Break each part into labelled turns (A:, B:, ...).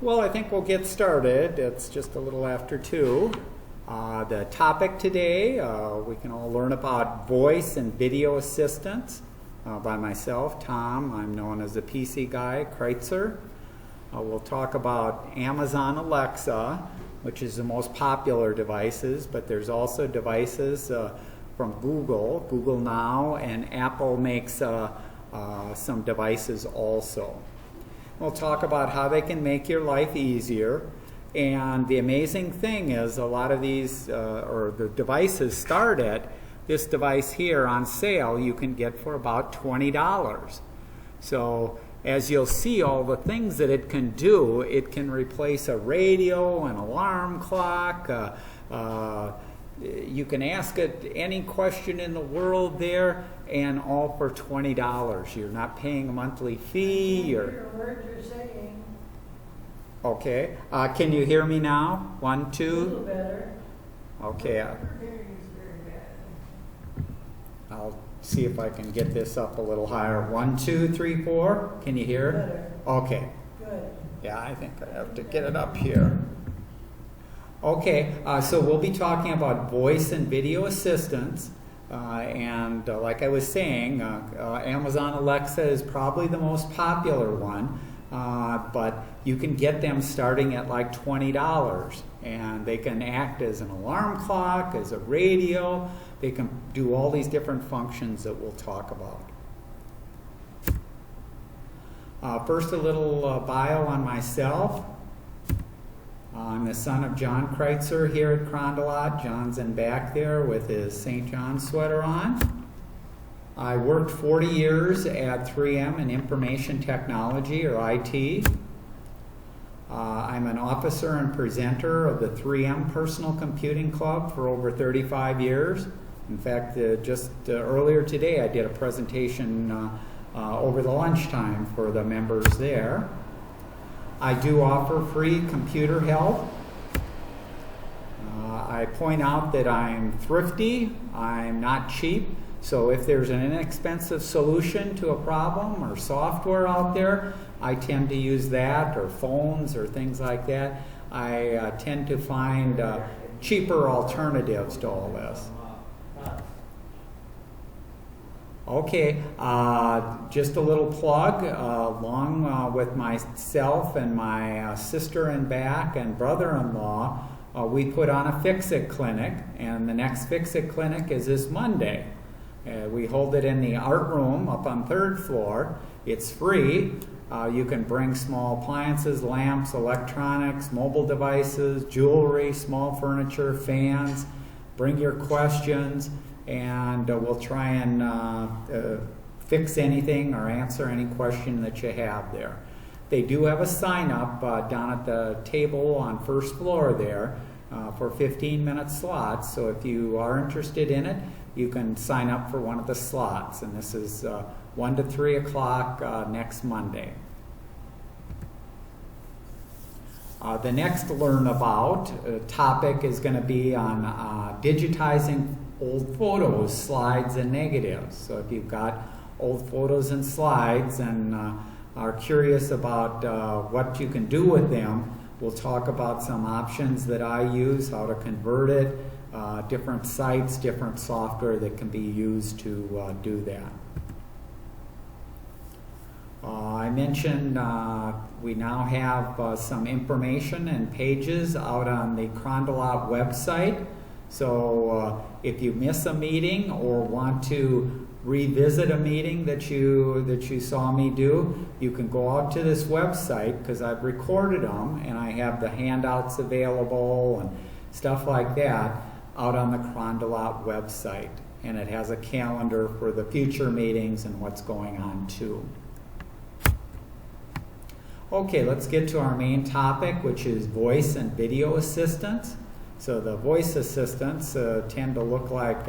A: Well, I think we'll get started. It's just a little after 2. The topic today, we can all learn about voice and video assistants by myself, Tom. I'm known as the PC guy, Kreuzer. We'll talk about Amazon Alexa, which is the most popular devices, but there's also devices from Google Now, and Apple makes some devices also. We'll talk about how they can make your life easier. And the amazing thing is a lot of these, or the devices start at, this device here on sale you can get for about $20. So as you'll see all the things that it can do, it can replace a radio, an alarm clock, you can ask it any question in the world there, and all for $20. You're not paying a monthly fee.
B: Or words you're saying.
A: Okay. Can you hear me now? 1, 2.
B: A little better.
A: Okay.
B: Your hearing is very bad.
A: I'll see if I can get this up a little higher. 1, 2, 3, 4. Can you hear?
B: Better.
A: Okay.
B: Good.
A: Yeah, I think I have to get it up here. Okay, so we'll be talking about voice and video assistants, and like I was saying, Amazon Alexa is probably the most popular one, but you can get them starting at like $20, and they can act as an alarm clock, as a radio. They can do all these different functions that we'll talk about. First, a little bio on myself. I'm the son of John Kreuzer here at Carondelet. John's in back there with his St. John sweater on. I worked 40 years at 3M in information technology, or IT. I'm an officer and presenter of the 3M Personal Computing Club for over 35 years. In fact, just earlier today I did a presentation over the lunchtime for the members there. I do offer free computer help. I point out that I'm thrifty, I'm not cheap, so if there's an inexpensive solution to a problem or software out there, I tend to use that, or phones or things like that. I tend to find cheaper alternatives to all this. Okay, just a little plug, along with myself and my sister in back and brother-in-law, we put on a Fix-It clinic, and the next Fix-It clinic is this Monday. We hold it in the art room up on 3rd floor. It's free. You can bring small appliances, lamps, electronics, mobile devices, jewelry, small furniture, fans. Bring your questions, and we'll try and fix anything or answer any question that you have there. They do have a sign-up down at the table on 1st floor there for 15-minute slots, so if you are interested in it, you can sign up for one of the slots, and this is 1 to 3 o'clock next Monday. The next Learn About topic is going to be on digitizing old photos, slides, and negatives. So if you've got old photos and slides and are curious about what you can do with them, we'll talk about some options that I use, how to convert it, different sites, different software that can be used to do that. I mentioned we now have some information and pages out on the Carondelet website. So if you miss a meeting or want to revisit a meeting that you saw me do, you can go out to this website, because I've recorded them and I have the handouts available and stuff like that out on the Carondelet website, and it has a calendar for the future meetings and what's going on too. Okay, let's get to our main topic, which is voice and video assistants. So the voice assistants tend to look like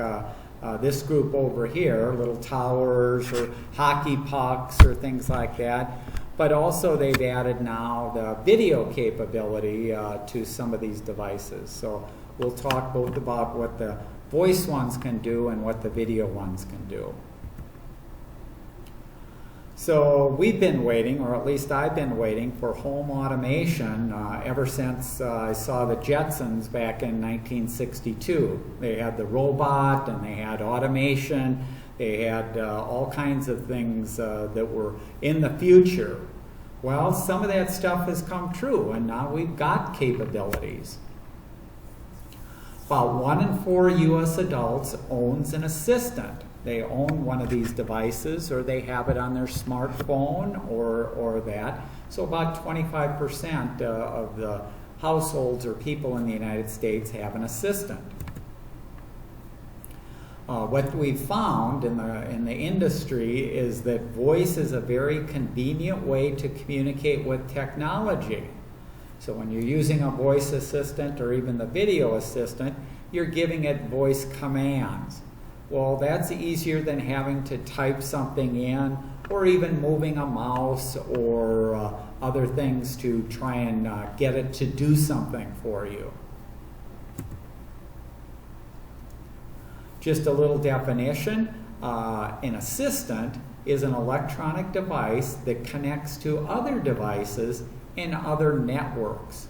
A: this group over here, little towers or hockey pucks or things like that. But also they've added now the video capability to some of these devices. So we'll talk both about what the voice ones can do and what the video ones can do. So we've been waiting, or at least I've been waiting, for home automation ever since I saw the Jetsons back in 1962. They had the robot and they had automation. They had all kinds of things that were in the future. Well, some of that stuff has come true, and now we've got capabilities. About 1 in 4 U.S. adults owns an assistant. They own one of these devices, or they have it on their smartphone, or that. So about 25% of the households or people in the United States have an assistant. What we've found in the industry is that voice is a very convenient way to communicate with technology. So when you're using a voice assistant or even the video assistant, you're giving it voice commands. Well, that's easier than having to type something in, or even moving a mouse or other things to try and get it to do something for you. Just a little definition, an assistant is an electronic device that connects to other devices in other networks.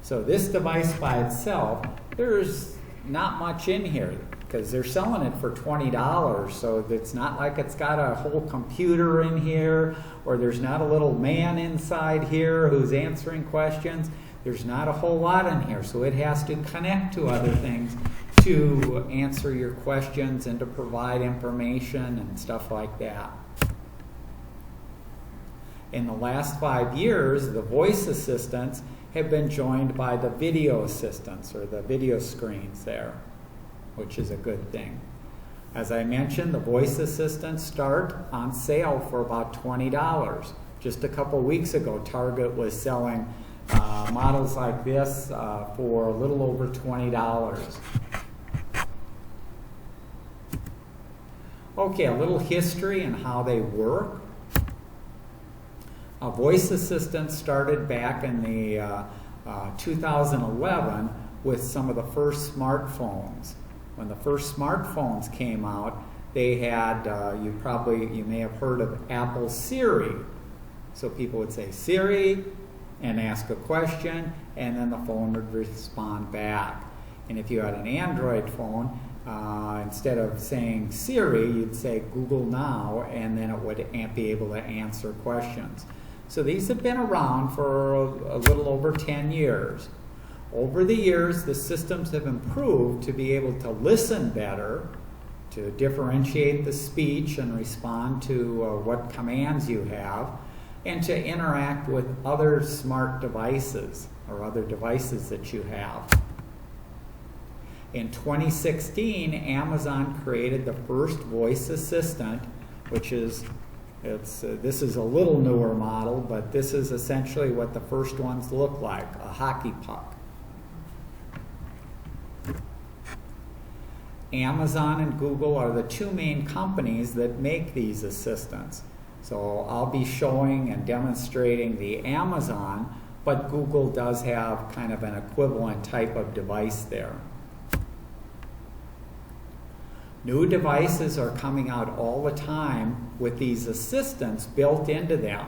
A: So this device by itself, there's not much in here because they're selling it for $20, so it's not like it's got a whole computer in here, or there's not a little man inside here who's answering questions. There's not a whole lot in here, so it has to connect to other things to answer your questions and to provide information and stuff like that. In the last 5 years, the voice assistants have been joined by the video assistants, or the video screens there, which is a good thing. As I mentioned, the voice assistants start on sale for about $20. Just a couple weeks ago, Target was selling models like this for a little over $20. Okay, a little history and how they work. Voice assistants started back in the 2011 with some of the first smartphones. When the first smartphones came out, they had, you may have heard of Apple Siri. So people would say Siri and ask a question, and then the phone would respond back. And if you had an Android phone, instead of saying Siri, you'd say Google Now, and then it would be able to answer questions. So these have been around for a little over 10 years. Over the years, the systems have improved to be able to listen better, to differentiate the speech and respond to what commands you have, and to interact with other smart devices or other devices that you have. In 2016, Amazon created the first voice assistant, which is, this is a little newer model, but this is essentially what the first ones look like, a hockey puck. Amazon and Google are the two main companies that make these assistants. So I'll be showing and demonstrating the Amazon, but Google does have kind of an equivalent type of device there. New devices are coming out all the time with these assistants built into them.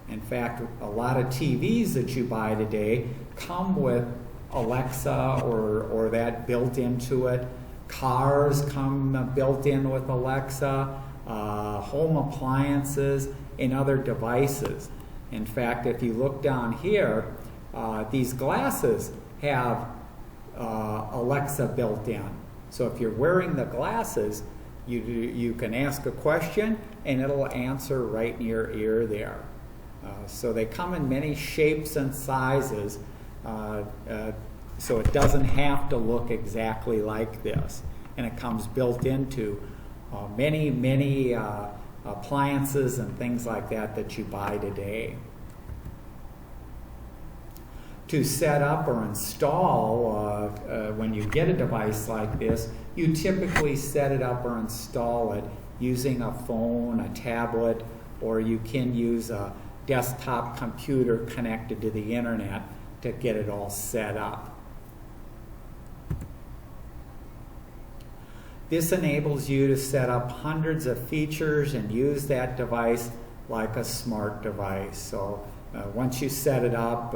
A: In fact, a lot of TVs that you buy today come with Alexa or that built into it. Cars come built in with Alexa, home appliances, and other devices. In fact, if you look down here, these glasses have Alexa built in. So if you're wearing the glasses, you can ask a question and it'll answer right in your ear there. So they come in many shapes and sizes, so it doesn't have to look exactly like this. And it comes built into many appliances and things like that you buy today. To set up or install, when you get a device like this, you typically set it up or install it using a phone, a tablet, or you can use a desktop computer connected to the internet to get it all set up. This enables you to set up hundreds of features and use that device like a smart device. So once you set it up,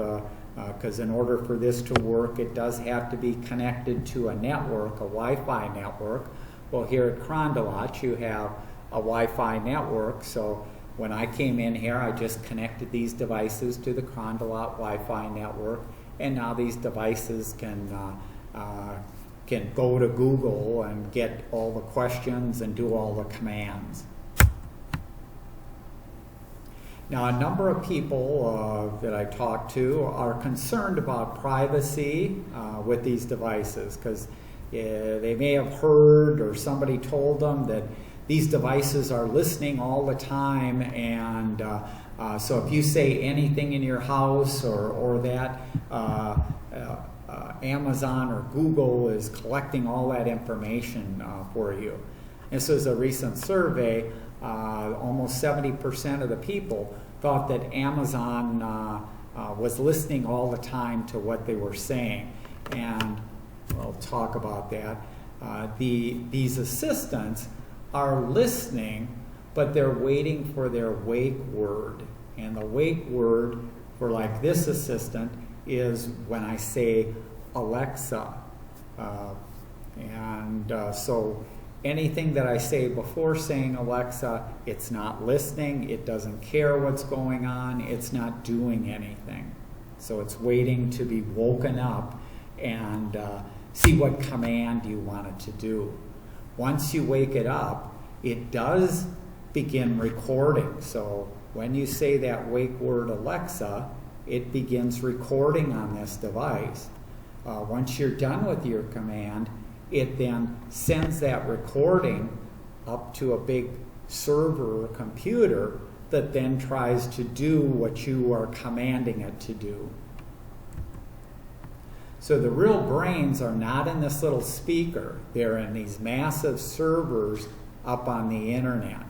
A: because in order for this to work, it does have to be connected to a network, a Wi-Fi network. Well, here at Carondelet, you have a Wi-Fi network. So when I came in here, I just connected these devices to the Carondelet Wi-Fi network, and now these devices can go to Google and get all the questions and do all the commands. Now, a number of people that I talk to are concerned about privacy with these devices, because they may have heard or somebody told them that these devices are listening all the time, and so if you say anything in your house or that, Amazon or Google is collecting all that information for you. This was a recent survey. Almost 70% of the people thought that Amazon was listening all the time to what they were saying. And we'll talk about that. These assistants are listening, but they're waiting for their wake word. And the wake word for like this assistant is when I say Alexa. So anything that I say before saying Alexa, it's not listening, it doesn't care what's going on, it's not doing anything. So it's waiting to be woken up and see what command you want it to do. Once you wake it up, it does begin recording. So when you say that wake word Alexa, it begins recording on this device. Once you're done with your command, it then sends that recording up to a big server or computer that then tries to do what you are commanding it to do. So the real brains are not in this little speaker. They're in these massive servers up on the internet.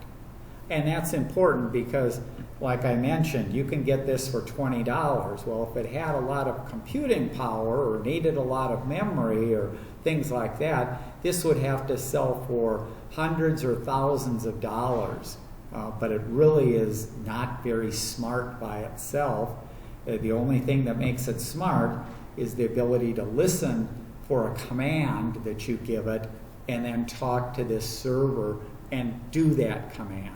A: And that's important because, like I mentioned, you can get this for $20. Well, if it had a lot of computing power or needed a lot of memory or things like that, this would have to sell for hundreds or thousands of dollars. But it really is not very smart by itself. The only thing that makes it smart is the ability to listen for a command that you give it and then talk to this server and do that command.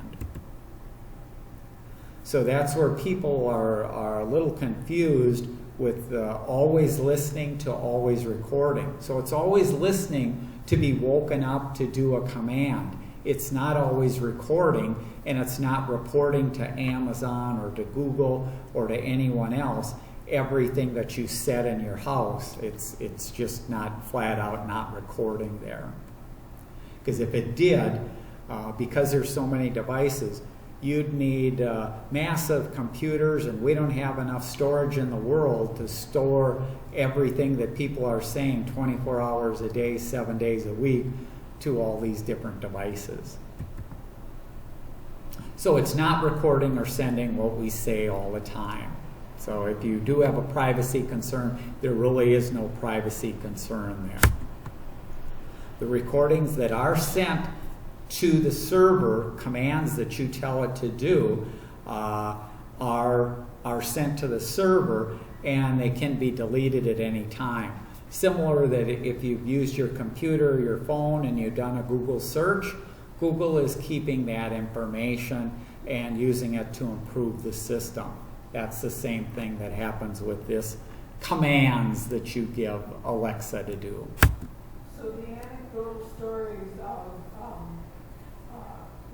A: So that's where people are a little confused with always listening to always recording. So it's always listening to be woken up to do a command. It's not always recording, and it's not reporting to Amazon or to Google or to anyone else everything that you said in your house. It's just not flat out not recording there. Because if it did, because there's so many devices, you'd need massive computers, and we don't have enough storage in the world to store everything that people are saying 24 hours a day, 7 days a week to all these different devices. So it's not recording or sending what we say all the time. So if you do have a privacy concern, there really is no privacy concern there. The recordings that are sent to the server, commands that you tell it to do, are sent to the server, and they can be deleted at any time. Similar that if you've used your computer or your phone and you've done a Google search, Google is keeping that information and using it to improve the system. That's the same thing that happens with this commands that you give Alexa to do.
B: So the anecdotal stories of,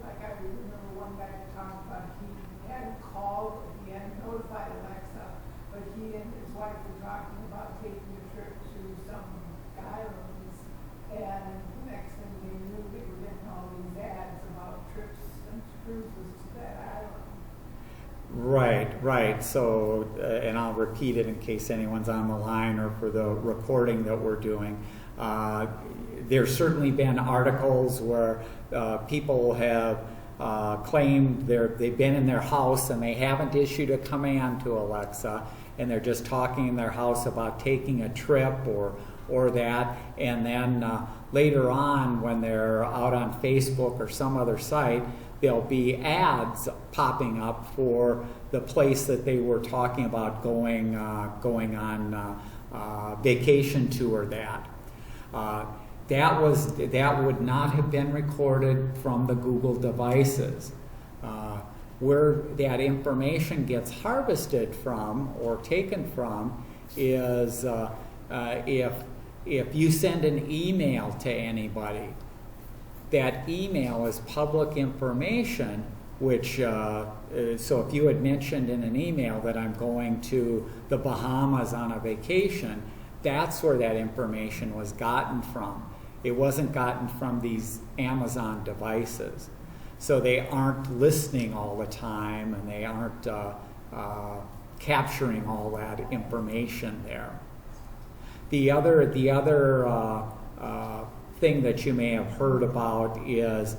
B: like I remember one guy talking about he hadn't called, he hadn't notified Alexa, but he and his wife were talking about taking a trip to some islands, and the next thing they knew, they were getting all these ads about trips and cruises to that island.
A: Right. So, and I'll repeat it in case anyone's on the line or for the recording that we're doing. There's certainly been articles where people have claimed they've been in their house and they haven't issued a command to Alexa, and they're just talking in their house about taking a trip or that, and then later on when they're out on Facebook or some other site, there'll be ads popping up for the place that they were talking about going on vacation to or that. That would not have been recorded from the Google devices. Where that information gets harvested from or taken from is if you send an email to anybody, that email is public information, which, so if you had mentioned in an email that I'm going to the Bahamas on a vacation, that's where that information was gotten from. It wasn't gotten from these Amazon devices. So they aren't listening all the time, and they aren't capturing all that information there. The other thing that you may have heard about is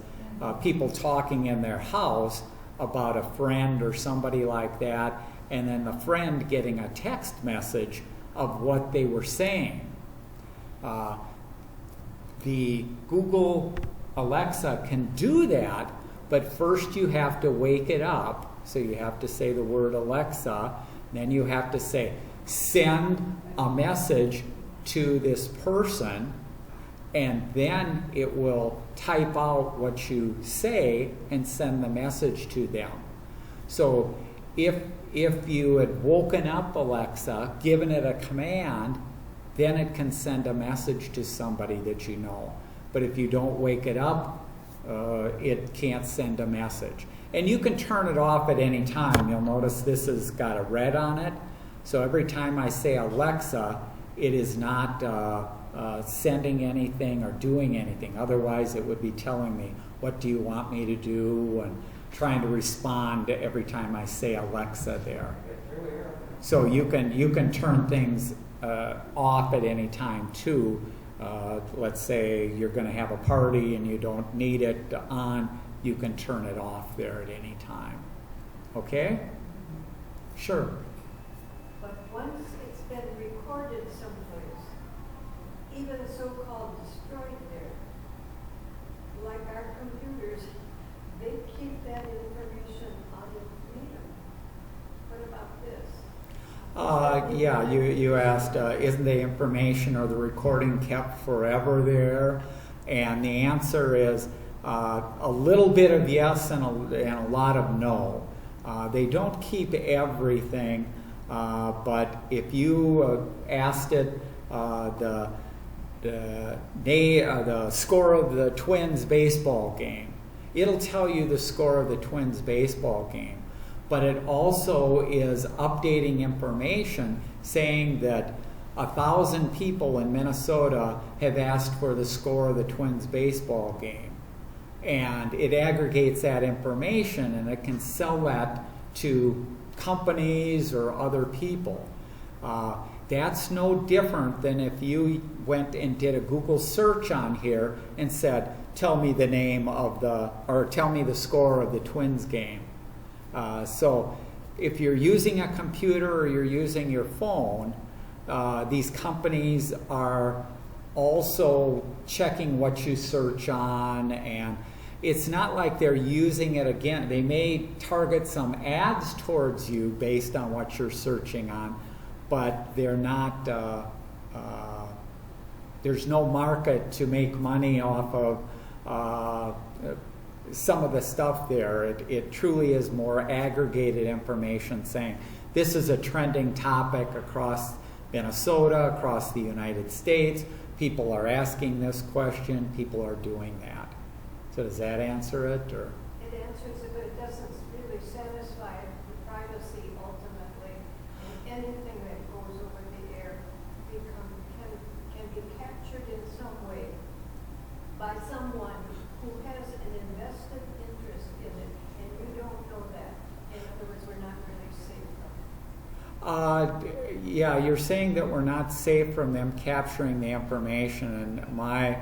A: people talking in their house about a friend or somebody like that, and then the friend getting a text message of what they were saying. The Google Alexa can do that, but first you have to wake it up. So you have to say the word Alexa, then you have to say, send a message to this person, and then it will type out what you say and send the message to them. So if you had woken up Alexa, given it a command, then it can send a message to somebody that you know. But if you don't wake it up, it can't send a message. And you can turn it off at any time. You'll notice this has got a red on it. So every time I say Alexa, it is not sending anything or doing anything. Otherwise, it would be telling me, what do you want me to do? And trying to respond every time I say Alexa there. So you can turn things off at any time too. Let's say you're going to have a party and you don't need it on, you can turn it off there at any time. Okay? Sure.
C: But once it's been recorded someplace, even so-called destroyed there, like our computers, they keep that information on the computer. What about this?
A: Yeah, you asked, isn't the information or the recording kept forever there? And the answer is a little bit of yes and a lot of no. They don't keep everything, but if you asked it the score of the Twins baseball game, it'll tell you the score of the Twins baseball game. But it also is updating information saying that 1,000 people in Minnesota have asked for the score of the Twins baseball game. And it aggregates that information and it can sell that to companies or other people. That's no different than if you went and did a Google search on here and said, tell me the name of or tell me the score of the Twins game. So if you're using a computer or you're using your phone, these companies are also checking what you search on, and it's not like they're using it again. They may target some ads towards you based on what you're searching on, but they're not, there's no market to make money off of some of the stuff there. It truly is more aggregated information saying this is a trending topic across Minnesota, across the United States. People are asking this question, people are doing that. So does that answer it? Or?
C: It answers it, but it doesn't really satisfy the privacy ultimately. And anything that goes over the air can be captured in some way by someone who has an invested interest in it, and you don't know that. In other words, we're not really safe from it.
A: Yeah, you're saying that we're not safe from them capturing the information, and my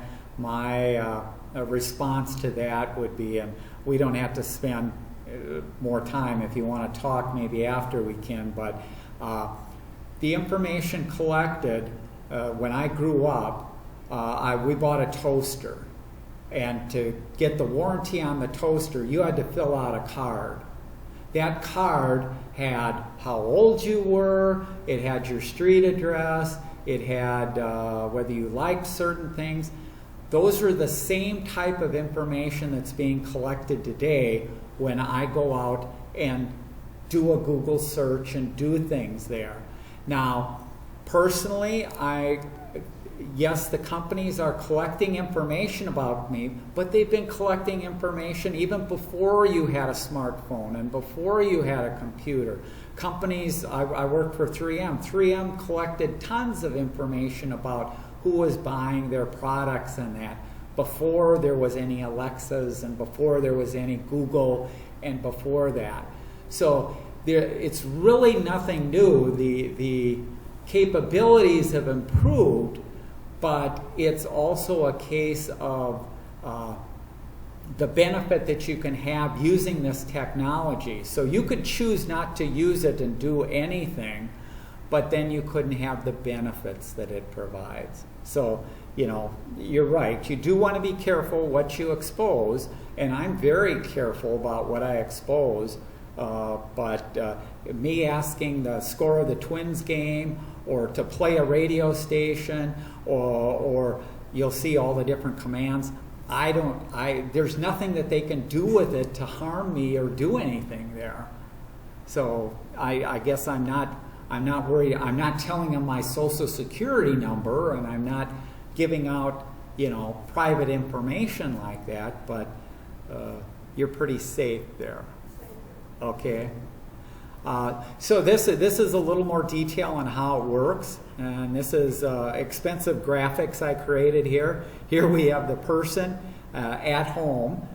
A: response to that would be, and we don't have to spend more time. If you want to talk, maybe after we can, but the information collected, when I grew up, we bought a toaster. And to get the warranty on the toaster, you had to fill out a card. That card had how old you were, it had your street address, it had whether you liked certain things. Those are the same type of information that's being collected today when I go out and do a Google search and do things there. Now, personally, yes, the companies are collecting information about me, but they've been collecting information even before you had a smartphone and before you had a computer. Companies, I worked for 3M. 3M collected tons of information about who was buying their products and that before there was any Alexas and before there was any Google and before that. So it's really nothing new. The capabilities have improved, but it's also a case of the benefit that you can have using this technology. So you could choose not to use it and do anything, but then you couldn't have the benefits that it provides. So, you know, you're right. You do want to be careful what you expose, and I'm very careful about what I expose. But me asking the score of the Twins game, or to play a radio station, or you'll see all the different commands. There's nothing that they can do with it to harm me or do anything there. So I guess I'm not worried. I'm not telling them my social security number, and I'm not giving out, you know, private information like that. But you're pretty safe there. Okay. So this is a little more detail on how it works, and this is expensive graphics I created here. Here we have the person at home.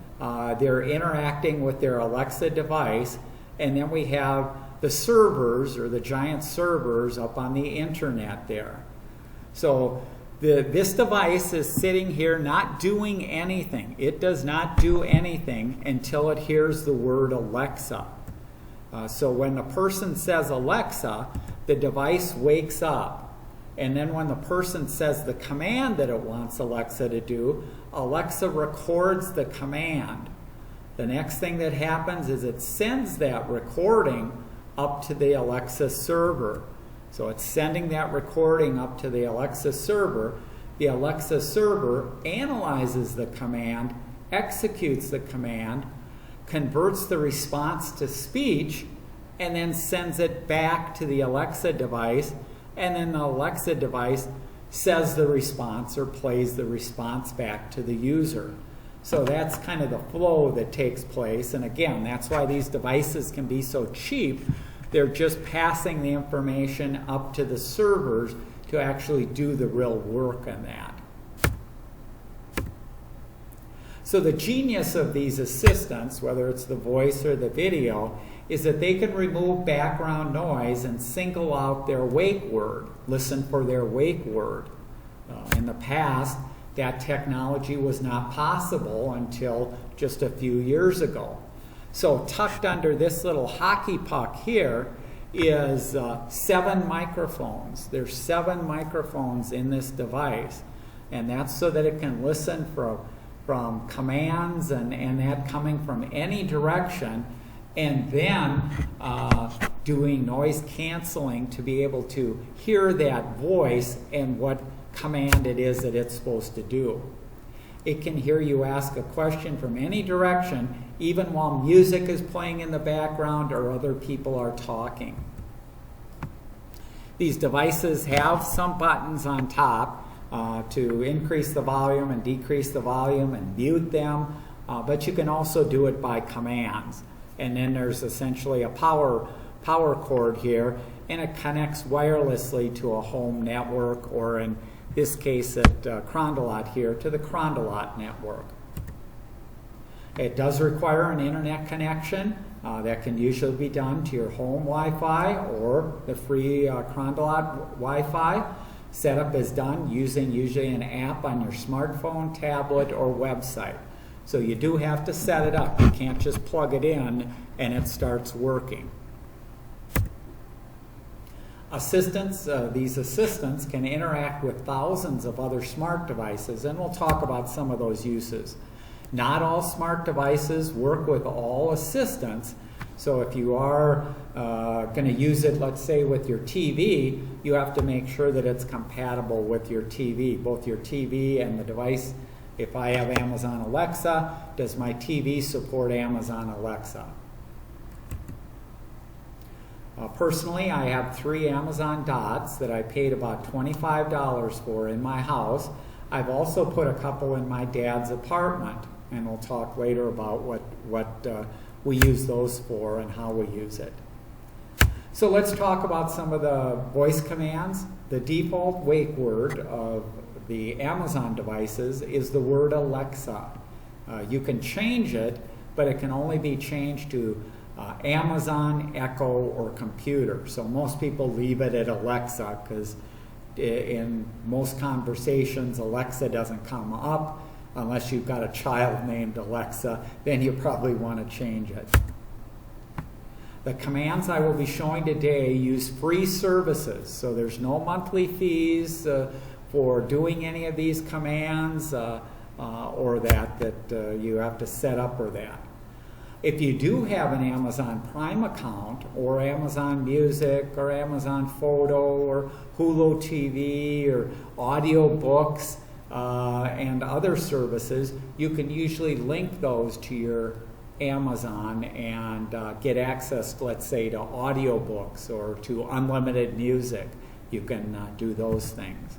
A: They're interacting with their Alexa device, and then we have the servers, or the giant servers, up on the internet there. So this device is sitting here not doing anything. It does not do anything until it hears the word Alexa. So when the person says Alexa, the device wakes up. And then when the person says the command that it wants Alexa to do, Alexa records the command. The next thing that happens is it sends that recording up to the Alexa server. So it's sending that recording up to the Alexa server. The Alexa server analyzes the command, executes the command, converts the response to speech, and then sends it back to the Alexa device, and then the Alexa device says the response or plays the response back to the user. So that's kind of the flow that takes place, and again, that's why these devices can be so cheap. They're just passing the information up to the servers to actually do the real work on that. So the genius of these assistants, whether it's the voice or the video, is that they can remove background noise and single out their wake word, listen for their wake word. In the past, that technology was not possible until just a few years ago. So tucked under this little hockey puck here is 7 microphones. There's 7 microphones in this device, and that's so that it can listen from commands and that coming from any direction, and then doing noise canceling to be able to hear that voice and what command it is that it's supposed to do. It can hear you ask a question from any direction, even while music is playing in the background or other people are talking. These devices have some buttons on top to increase the volume and decrease the volume and mute them, but you can also do it by commands. And then there's essentially a power cord here, and it connects wirelessly to a home network, or in this case at Carondelet here, to the Carondelet network. It does require an internet connection that can usually be done to your home Wi-Fi or the free Carondelet Wi-Fi. Setup is done using usually an app on your smartphone, tablet, or website. So you do have to set it up. You can't just plug it in and it starts working. These assistants can interact with thousands of other smart devices, and we'll talk about some of those uses. Not all smart devices work with all assistants. So if you are going to use it, let's say with your TV, you have to make sure that it's compatible with your TV, both your TV and the device. If I have Amazon Alexa, does my TV support Amazon Alexa? Personally, I have 3 Amazon Dots that I paid about $25 for in my house. I've also put a couple in my dad's apartment, and we'll talk later about what we use those for and how we use it. So let's talk about some of the voice commands. The default wake word of the Amazon devices is the word Alexa. You can change it, but it can only be changed to Amazon, Echo, or computer. So most people leave it at Alexa because in most conversations, Alexa doesn't come up. Unless you've got a child named Alexa, then you probably want to change it. The commands I will be showing today use free services, so there's no monthly fees for doing any of these commands or that you have to set up or that. If you do have an Amazon Prime account or Amazon Music or Amazon Photo or Hulu TV or audio books and other services, you can usually link those to your Amazon and get access, let's say, to audiobooks or to unlimited music. You can do those things.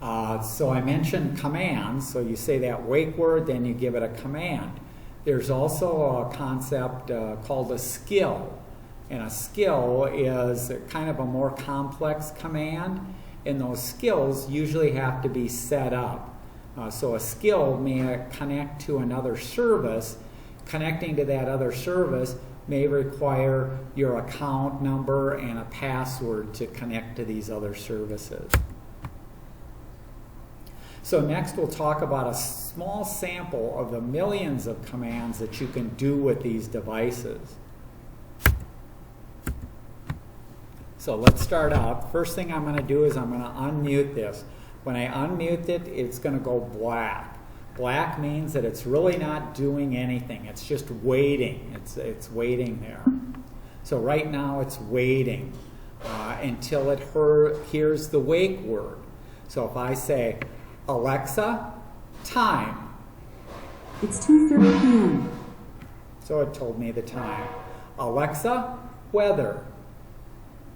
A: So I mentioned commands. So you say that wake word, then you give it a command. There's also a concept called a skill. And a skill is kind of a more complex command. And those skills usually have to be set up. So a skill may connect to another service. Connecting to that other service may require your account number and a password to connect to these other services. So next we'll talk about a small sample of the millions of commands that you can do with these devices. So let's start out. First thing I'm going to do is I'm going to unmute this. When I unmute it, it's going to go black. Black means that it's really not doing anything. It's just waiting. It's waiting there. So right now it's waiting until it hears the wake word. So if I say, Alexa, time.
D: It's 2:30 p.m.
A: So it told me the time. Alexa, weather.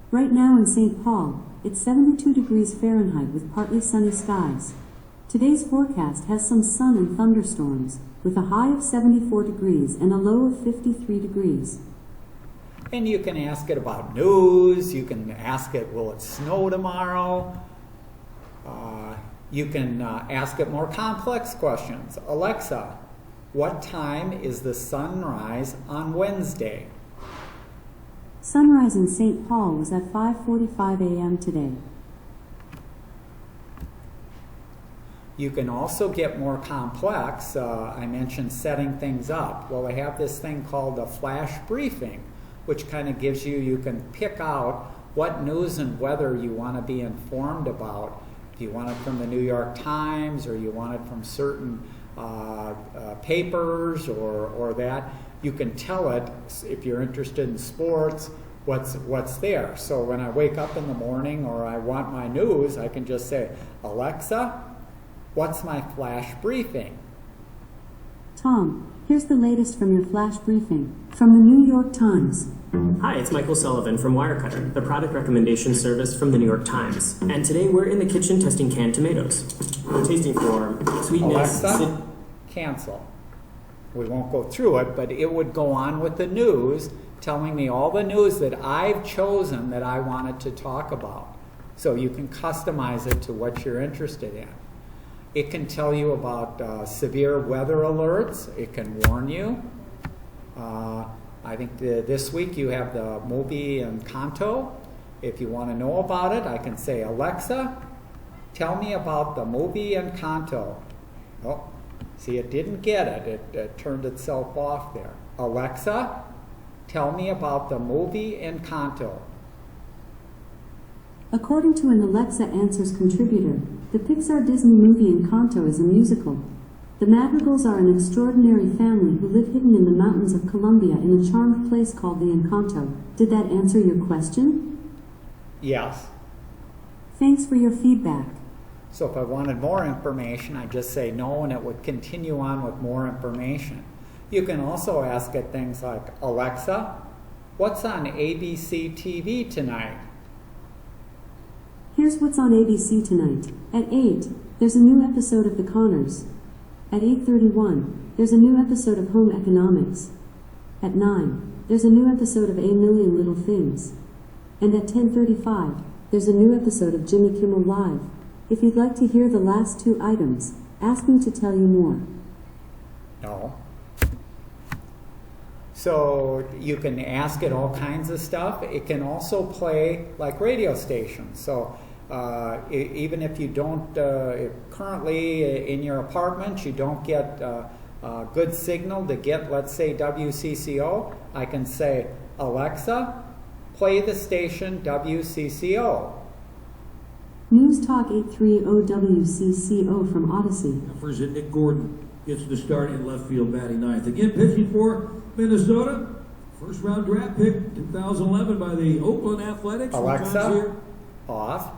D: Right now in St. Paul, it's 72 degrees Fahrenheit with partly sunny skies. Today's forecast has some sun and thunderstorms, with a high of 74 degrees and a low of 53 degrees.
A: And you can ask it about news. You can ask it, will it snow tomorrow? You can ask it more complex questions. Alexa, what time is the sunrise on Wednesday?
D: Sunrise in St. Paul was at 5:45 a.m. today.
A: You can also get more complex. I mentioned setting things up. Well, they have this thing called a flash briefing, which kind of gives you can pick out what news and weather you want to be informed about. If you want it from the New York Times or you want it from certain papers or that, you can tell it, if you're interested in sports, what's there. So when I wake up in the morning or I want my news, I can just say, Alexa, what's my flash briefing?
D: Tom, here's the latest from your flash briefing from the New York Times.
E: Hi, it's Michael Sullivan from Wirecutter, the product recommendation service from the New York Times. And today we're in the kitchen testing canned tomatoes. We're tasting for sweetness.
A: Alexa, cancel. We won't go through it, but it would go on with the news, telling me all the news that I've chosen that I wanted to talk about. So you can customize it to what you're interested in. It can tell you about severe weather alerts. It can warn you. I think this week you have the movie Encanto. If you want to know about it, I can say, Alexa, tell me about the movie Encanto. Oh, see, it didn't get it. It turned itself off there. Alexa, tell me about the movie Encanto.
D: According to an Alexa Answers contributor, the Pixar Disney movie Encanto is a musical. The Madrigals are an extraordinary family who live hidden in the mountains of Colombia in a charmed place called the Encanto. Did that answer your question?
A: Yes.
D: Thanks for your feedback.
A: So if I wanted more information, I'd just say no, and it would continue on with more information. You can also ask it things like, Alexa, what's on ABC TV tonight?
D: Here's what's on ABC tonight. At 8, there's a new episode of The Conners. At 8:31, there's a new episode of Home Economics. At 9, there's a new episode of A Million Little Things. And at 10:35, there's a new episode of Jimmy Kimmel Live. If you'd like to hear the last 2 items, ask me to tell you more.
A: No. So you can ask it all kinds of stuff. It can also play like radio stations. So even if you don't, if currently in your apartment you don't get a good signal to get, let's say, WCCO, I can say, Alexa, play the station WCCO.
D: News Talk 830 WCCO from Odyssey.
F: First hit, Nick Gordon gets the start in left field, batting ninth. Again, pitching for Minnesota. First round draft pick, 2011 by the Oakland Athletics.
A: Alexa, off.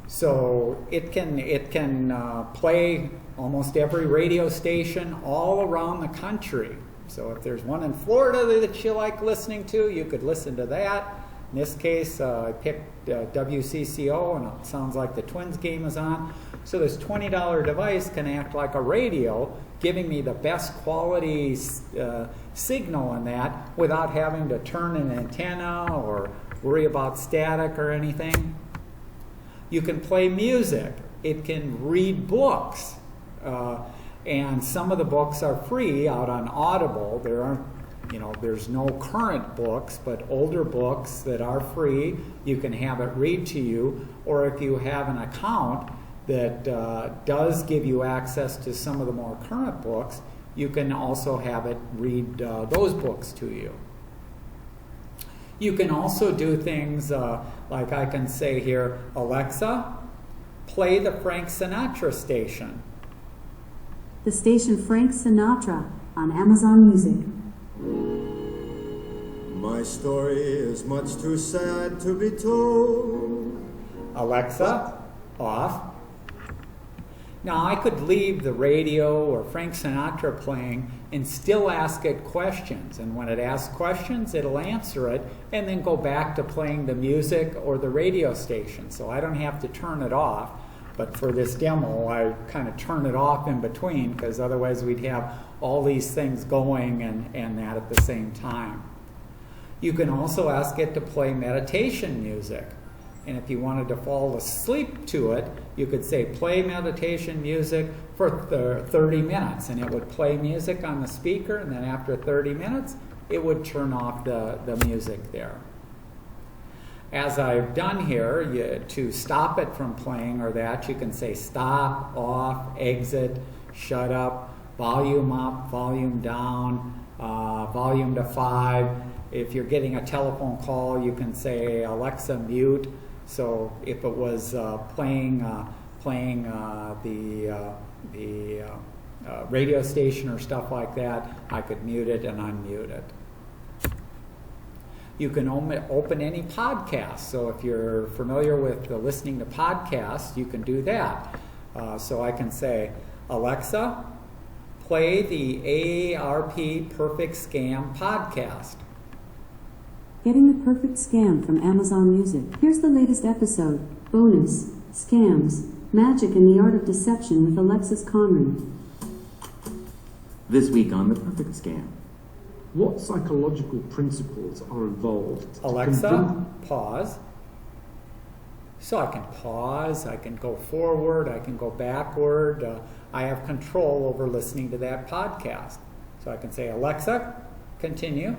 A: So it can play almost every radio station all around the country. So if there's one in Florida that you like listening to, you could listen to that. In this case, I picked WCCO, and it sounds like the Twins game is on. So this $20 device can act like a radio, giving me the best quality signal in that without having to turn an antenna or worry about static or anything. You can play music. It can read books. And some of the books are free out on Audible. There aren't, there's no current books, but older books that are free, you can have it read to you. Or if you have an account that does give you access to some of the more current books, you can also have it read those books to you. You can also do things like I can say here, Alexa, play the Frank Sinatra station.
D: The station Frank Sinatra on Amazon Music.
G: My story is much too sad to be told.
A: Alexa, off. Now I could leave the radio or Frank Sinatra playing and still ask it questions. And when it asks questions, it'll answer it and then go back to playing the music or the radio station. So I don't have to turn it off. But for this demo, I kind of turn it off in between because otherwise we'd have all these things going and that at the same time. You can also ask it to play meditation music. And if you wanted to fall asleep to it, you could say, play meditation music for 30 minutes. And it would play music on the speaker, and then after 30 minutes, it would turn off the music there. As I've done here, to stop it from playing or that, you can say stop, off, exit, shut up, volume down, volume to 5. If you're getting a telephone call, you can say Alexa mute. So if it was playing the radio station or stuff like that, I could mute it and unmute it. You can open any podcast. So if you're familiar with listening to podcasts, you can do that. So I can say, Alexa, play the AARP Perfect Scam podcast.
D: Getting the Perfect Scam from Amazon Music. Here's the latest episode, bonus, scams, magic and the art of deception with Alexis Conran.
H: This week on The Perfect Scam.
I: What psychological principles are involved?
A: Alexa, pause. So I can pause, I can go forward, I can go backward. I have control over listening to that podcast. So I can say, Alexa, continue.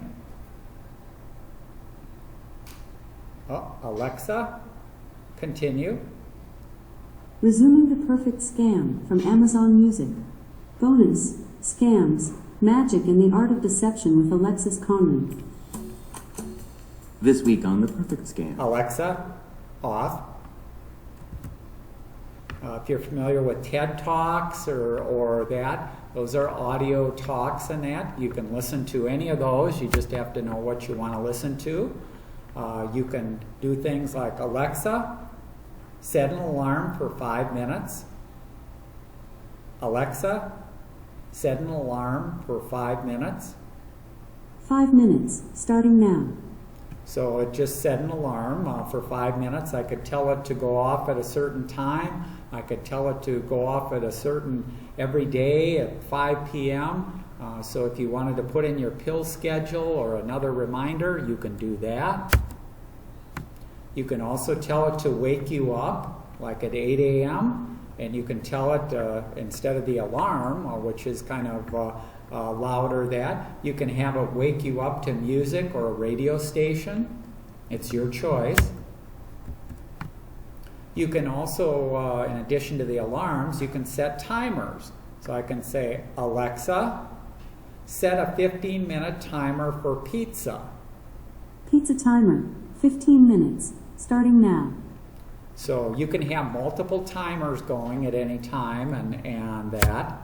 A: Oh, Alexa, continue.
D: Resuming The Perfect Scam from Amazon Music. Bonus, scams, magic and the art of deception with Alexis Conran.
H: This week on The Perfect Scam.
A: Alexa, off. If you're familiar with TED Talks or that, those are audio talks and that. You can listen to any of those. You just have to know what you want to listen to. You can do things like, Alexa, set an alarm for 5 minutes. Alexa, set an alarm for 5 minutes.
D: 5 minutes, starting now.
A: So it just set an alarm for 5 minutes. I could tell it to go off at a certain time. I could tell it to go off at a certain every day at 5 p.m. So if you wanted to put in your pill schedule or another reminder, you can do that. You can also tell it to wake you up, like at 8 a.m., and you can tell it, instead of the alarm, which is kind of louder that, you can have it wake you up to music or a radio station. It's your choice. You can also, in addition to the alarms, you can set timers. So I can say, Alexa, set a 15-minute timer for pizza.
D: Pizza timer, 15 minutes, starting now.
A: So you can have multiple timers going at any time and that.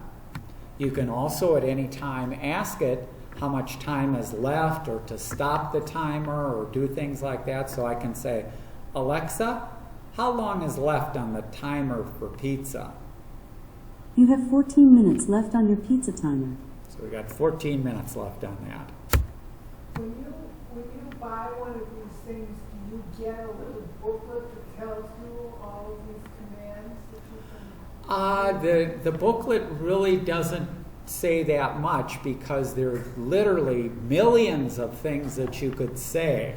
A: You can also at any time ask it how much time is left or to stop the timer or do things like that. So I can say, Alexa, how long is left on the timer for pizza?
D: You have 14 minutes left on your pizza timer.
A: So we got 14 minutes left on that.
B: When you buy one of these things, do you get a little booklet that tells you all of these commands that you can...
A: The booklet really doesn't say that much because there's literally millions of things that you could say.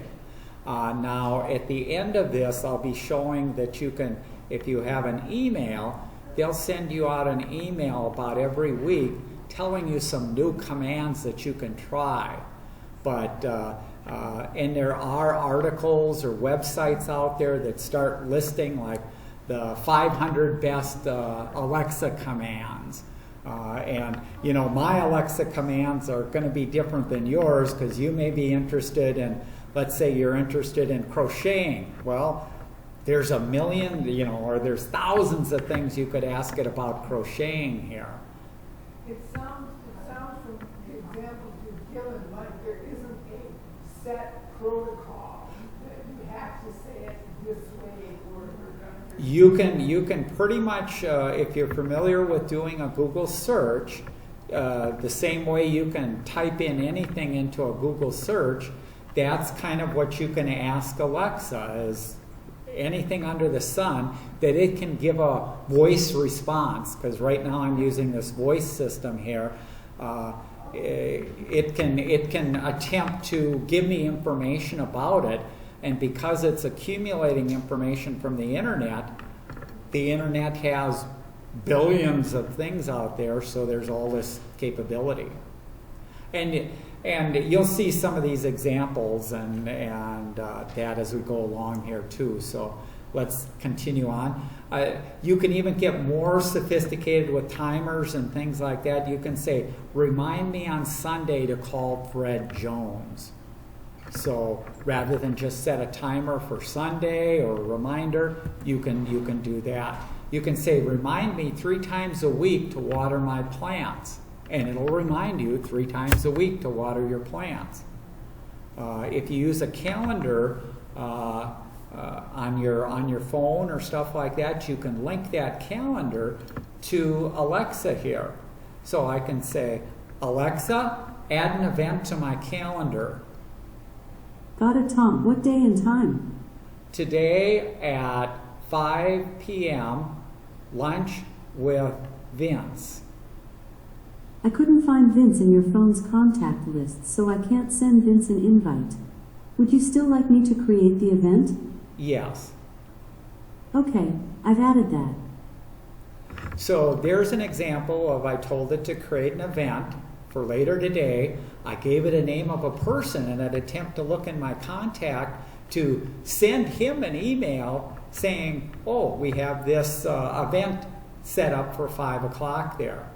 A: Now, at the end of this, I'll be showing that you can, if you have an email, they'll send you out an email about every week telling you some new commands that you can try. But, and there are articles or websites out there that start listing like the 500 best Alexa commands. And, you know, my Alexa commands are going to be different than yours because you may be interested in, let's say you're interested in crocheting. Well, there's a million, you know, or there's thousands of things you could ask it about crocheting here.
B: It sounds from the examples you've given like there isn't a set protocol that you have to say it this way or
A: You can pretty much, if you're familiar with doing a Google search, the same way you can type in anything into a Google search, that's kind of what you can ask Alexa, is anything under the sun that it can give a voice response, because right now I'm using this voice system here. It can attempt to give me information about it, and because it's accumulating information from the internet has billions of things out there, so there's all this capability. And you'll see some of these examples and that as we go along here too. So let's continue on. You can even get more sophisticated with timers and things like that. You can say, remind me on Sunday to call Fred Jones. So rather than just set a timer for Sunday or a reminder, you can do that. You can say, remind me 3 times a week to water my plants. And it'll remind you 3 times a week to water your plants. If you use a calendar on your phone or stuff like that, you can link that calendar to Alexa here. So I can say, Alexa, add an event to my calendar.
D: Got it, Tom. What day and time?
A: Today at 5 p.m., lunch with Vince.
D: I couldn't find Vince in your phone's contact list, so I can't send Vince an invite. Would you still like me to create the event?
A: Yes.
D: Okay, I've added that.
A: So there's an example of I told it to create an event for later today. I gave it a name of a person and I'd attempt to look in my contact to send him an email saying, oh, we have this event set up for 5 o'clock there.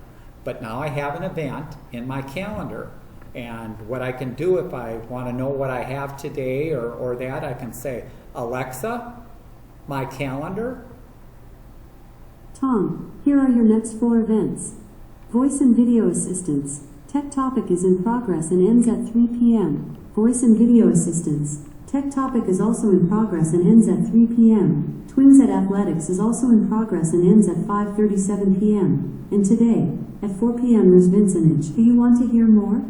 A: But now I have an event in my calendar. And what I can do if I want to know what I have today or that, I can say, Alexa, my calendar.
D: Tom, here are your next 4 events. Voice and video assistance. Tech Topic is in progress and ends at 3 p.m. Voice and video assistance. Tech Topic is also in progress and ends at 3 p.m. Twins at Athletics is also in progress and ends at 5:37 p.m. And today, at 4 p.m. there's Vincentage. Do you want to hear more?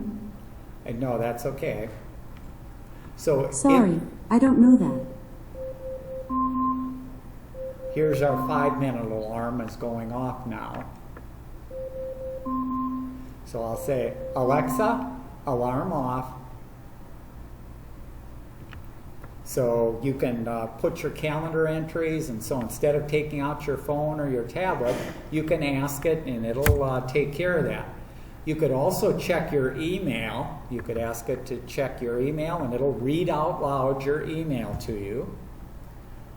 A: No, that's okay. So
D: Sorry, I don't know that.
A: here's our 5-minute alarm is going off now. So I'll say, Alexa, alarm off. So you can put your calendar entries, and so instead of taking out your phone or your tablet, you can ask it and it'll take care of that. You could also check your email. You could ask it to check your email and it'll read out loud your email to you.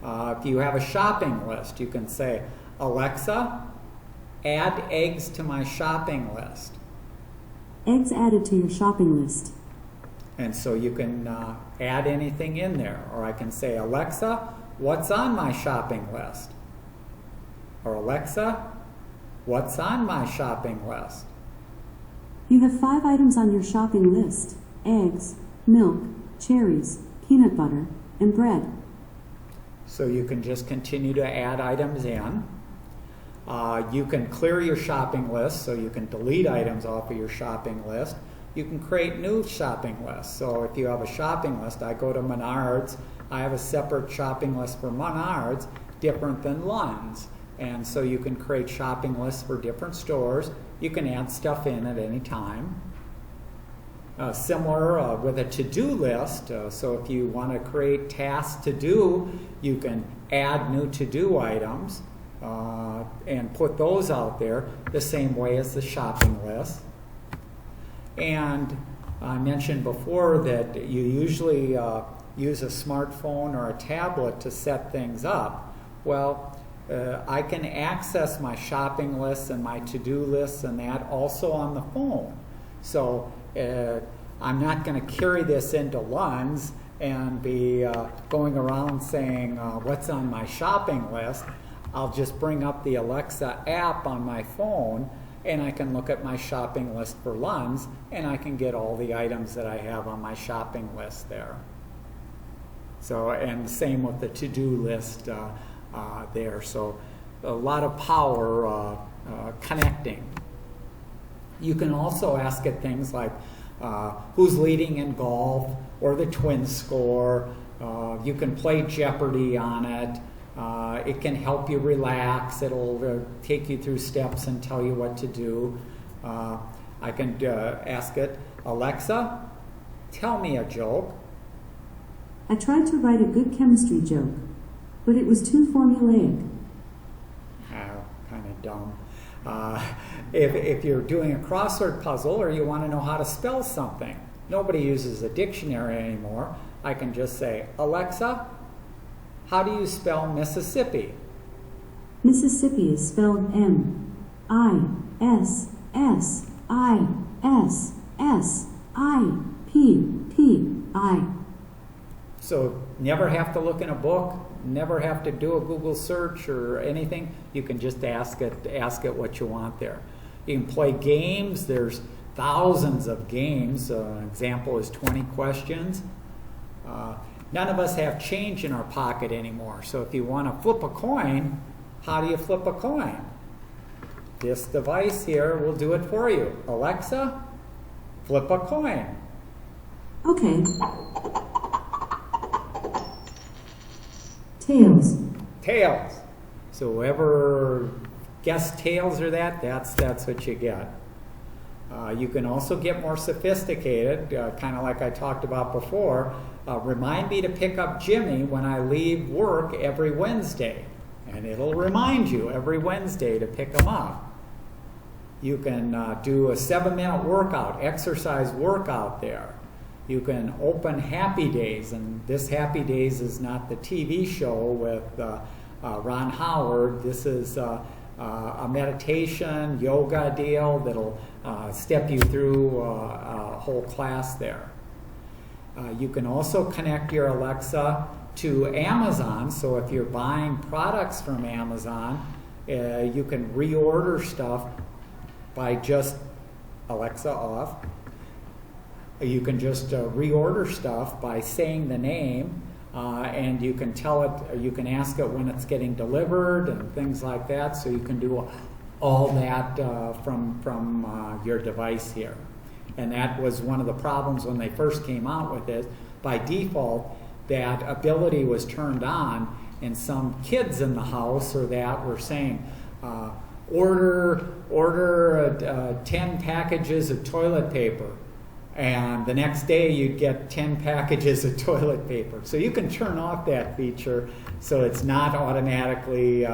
A: If you have a shopping list, you can say, Alexa, add eggs to my shopping list.
D: Eggs added to your shopping list.
A: And so you can add anything in there. Or I can say, Alexa, what's on my shopping list? Or Alexa, what's on my shopping list?
D: You have 5 items on your shopping list: eggs, milk, cherries, peanut butter, and bread.
A: So you can just continue to add items in. You can clear your shopping list, so you can delete items off of your shopping list. You can create new shopping lists. So if you have a shopping list, I go to Menards, I have a separate shopping list for Menards, different than Lund's. And so you can create shopping lists for different stores. You can add stuff in at any time. Similar with a to-do list. So if you want to create tasks to do, you can add new to-do items and put those out there the same way as the shopping list. And I mentioned before that you usually use a smartphone or a tablet to set things up. Well, I can access my shopping lists and my to-do lists and that also on the phone. So I'm not going to carry this into Lund's and be going around saying what's on my shopping list. I'll just bring up the Alexa app on my phone and I can look at my shopping list for Lund's and I can get all the items that I have on my shopping list there. So, and the same with the to-do list there. So a lot of power connecting. You can also ask it things like who's leading in golf or the Twins score. You can play Jeopardy on it. It can help you relax. It'll take you through steps and tell you what to do. I can ask it, Alexa, tell me a joke.
D: I tried to write a good chemistry joke, but it was too formulaic.
A: Kind of dumb. If you're doing a crossword puzzle or you want to know how to spell something, nobody uses a dictionary anymore. I can just say, Alexa, how do you spell Mississippi?
D: Mississippi is spelled M-I-S-S-I-S-S-I-P-P-I.
A: So never have to look in a book, never have to do a Google search or anything. You can just ask it what you want there. You can play games. There's thousands of games. An example is 20 questions. None of us have change in our pocket anymore. So if you want to flip a coin, how do you flip a coin? This device here will do it for you. Alexa, flip a coin.
D: Okay. Tails.
A: Tails. So whoever guessed tails or that's what you get. You can also get more sophisticated, kind of like I talked about before. Remind me to pick up Jimmy when I leave work every Wednesday. And it'll remind you every Wednesday to pick him up. You can do a 7-minute workout, exercise workout there. You can open Happy Days, and this Happy Days is not the TV show with Ron Howard. This is a meditation, yoga deal that'll step you through a whole class there. You can also connect your Alexa to Amazon, so if you're buying products from Amazon, You can reorder stuff by just Alexa off. You can just reorder stuff by saying the name, and you can tell it, you can ask it when it's getting delivered and things like that. So you can do all that from your device here. And that was one of the problems when they first came out with it. By default, that ability was turned on, and some kids in the house or that were saying, order 10 packages of toilet paper. And the next day you'd get 10 packages of toilet paper. So you can turn off that feature so it's not automatically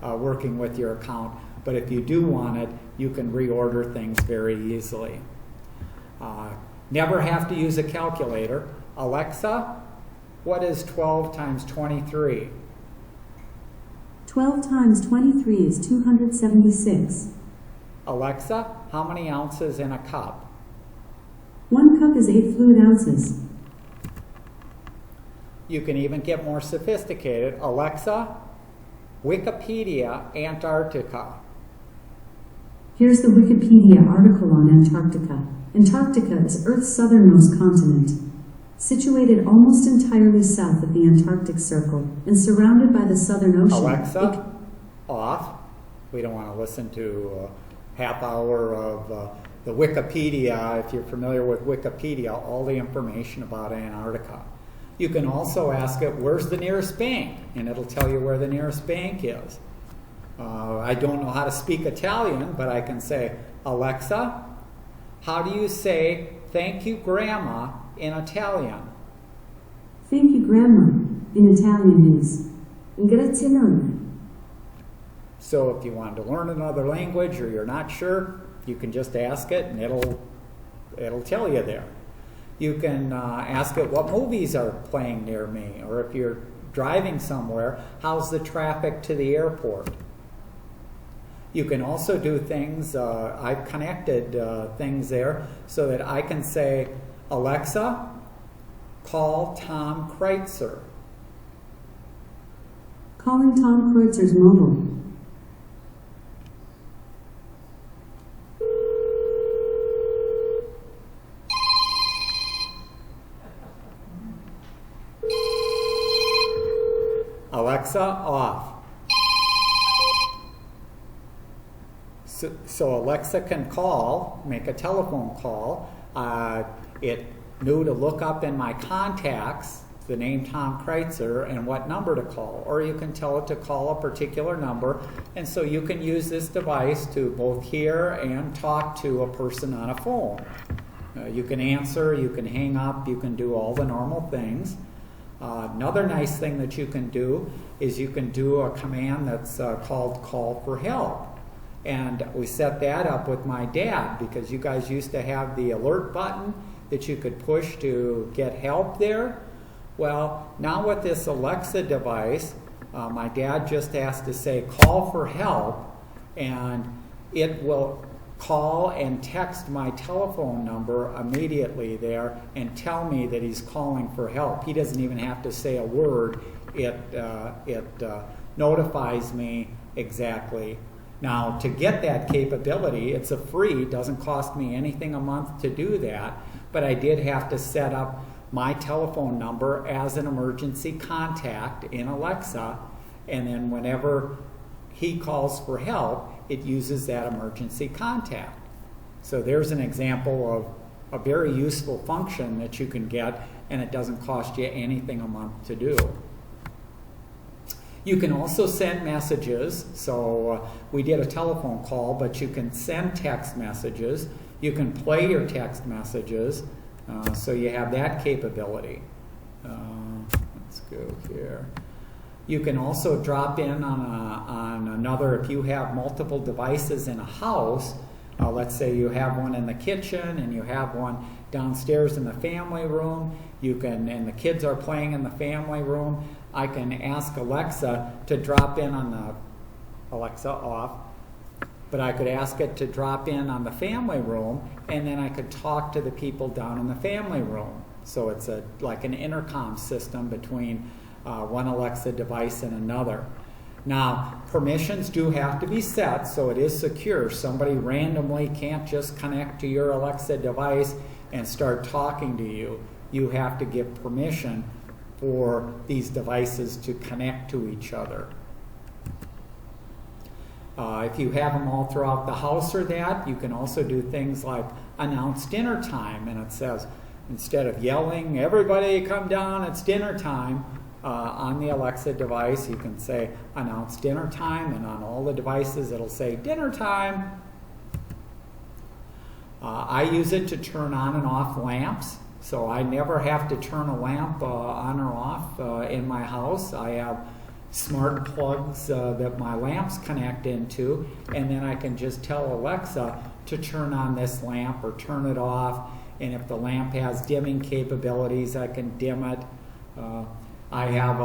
A: working with your account. But if you do want it, you can reorder things very easily. Never have to use a calculator. Alexa, what is 12 times 23?
D: 12 times 23 is 276.
A: Alexa, how many ounces in a cup?
D: 1 cup is 8 fluid ounces.
A: You can even get more sophisticated. Alexa, Wikipedia Antarctica.
D: Here's the Wikipedia article on Antarctica. Antarctica is Earth's southernmost continent. Situated almost entirely south of the Antarctic Circle and surrounded by the Southern Ocean.
A: Alexa, off. We don't want to listen to a half hour of the Wikipedia. If you're familiar with Wikipedia, all the information about Antarctica. You can also ask it, where's the nearest bank? And it'll tell you where the nearest bank is. I don't know how to speak Italian, but I can say, Alexa, how do you say thank you, Grandma, in Italian?
D: Thank you, Grandma, in Italian is grazie nonna.
A: So if you want to learn another language or you're not sure, you can just ask it and it'll tell you there. You can ask it what movies are playing near me, or if you're driving somewhere, how's the traffic to the airport? You can also do things, I've connected things there so that I can say, Alexa, call Tom Kreuzer.
D: Calling Tom Kreuzer's mobile.
A: Alexa, off. So Alexa can call, make a telephone call. It knew to look up in my contacts the name Tom Kreuzer and what number to call. Or you can tell it to call a particular number. And so you can use this device to both hear and talk to a person on a phone. You can answer, you can hang up, you can do all the normal things. Another nice thing that you can do is you can do a command that's called call for help. And we set that up with my dad because you guys used to have the alert button that you could push to get help there. Well, now with this Alexa device, my dad just has to say call for help, and it will call and text my telephone number immediately there and tell me that he's calling for help. He doesn't even have to say a word. It notifies me exactly. Now, to get that capability, it's a free, doesn't cost me anything a month to do that, but I did have to set up my telephone number as an emergency contact in Alexa, and then whenever he calls for help, it uses that emergency contact. So there's an example of a very useful function that you can get, and it doesn't cost you anything a month to do. You can also send messages. So we did a telephone call, but you can send text messages. You can play your text messages. So you have that capability. Let's go here. You can also drop in on another, if you have multiple devices in a house, let's say you have one in the kitchen and you have one downstairs in the family room, you can, and the kids are playing in the family room, I can ask Alexa to drop in on the, Alexa off, but I could ask it to drop in on the family room, and then I could talk to the people down in the family room. So it's like an intercom system between one Alexa device and another. Now, permissions do have to be set, so it is secure. Somebody randomly can't just connect to your Alexa device and start talking to you. You have to give permission for these devices to connect to each other. If you have them all throughout the house or that, you can also do things like announce dinner time, and it says, instead of yelling, everybody come down, it's dinner time, on the Alexa device, you can say announce dinner time, and on all the devices it'll say dinner time. I use it to turn on and off lamps, so I never have to turn a lamp on or off in my house. I have smart plugs that my lamps connect into, and then I can just tell Alexa to turn on this lamp or turn it off, and if the lamp has dimming capabilities, I can dim it. I have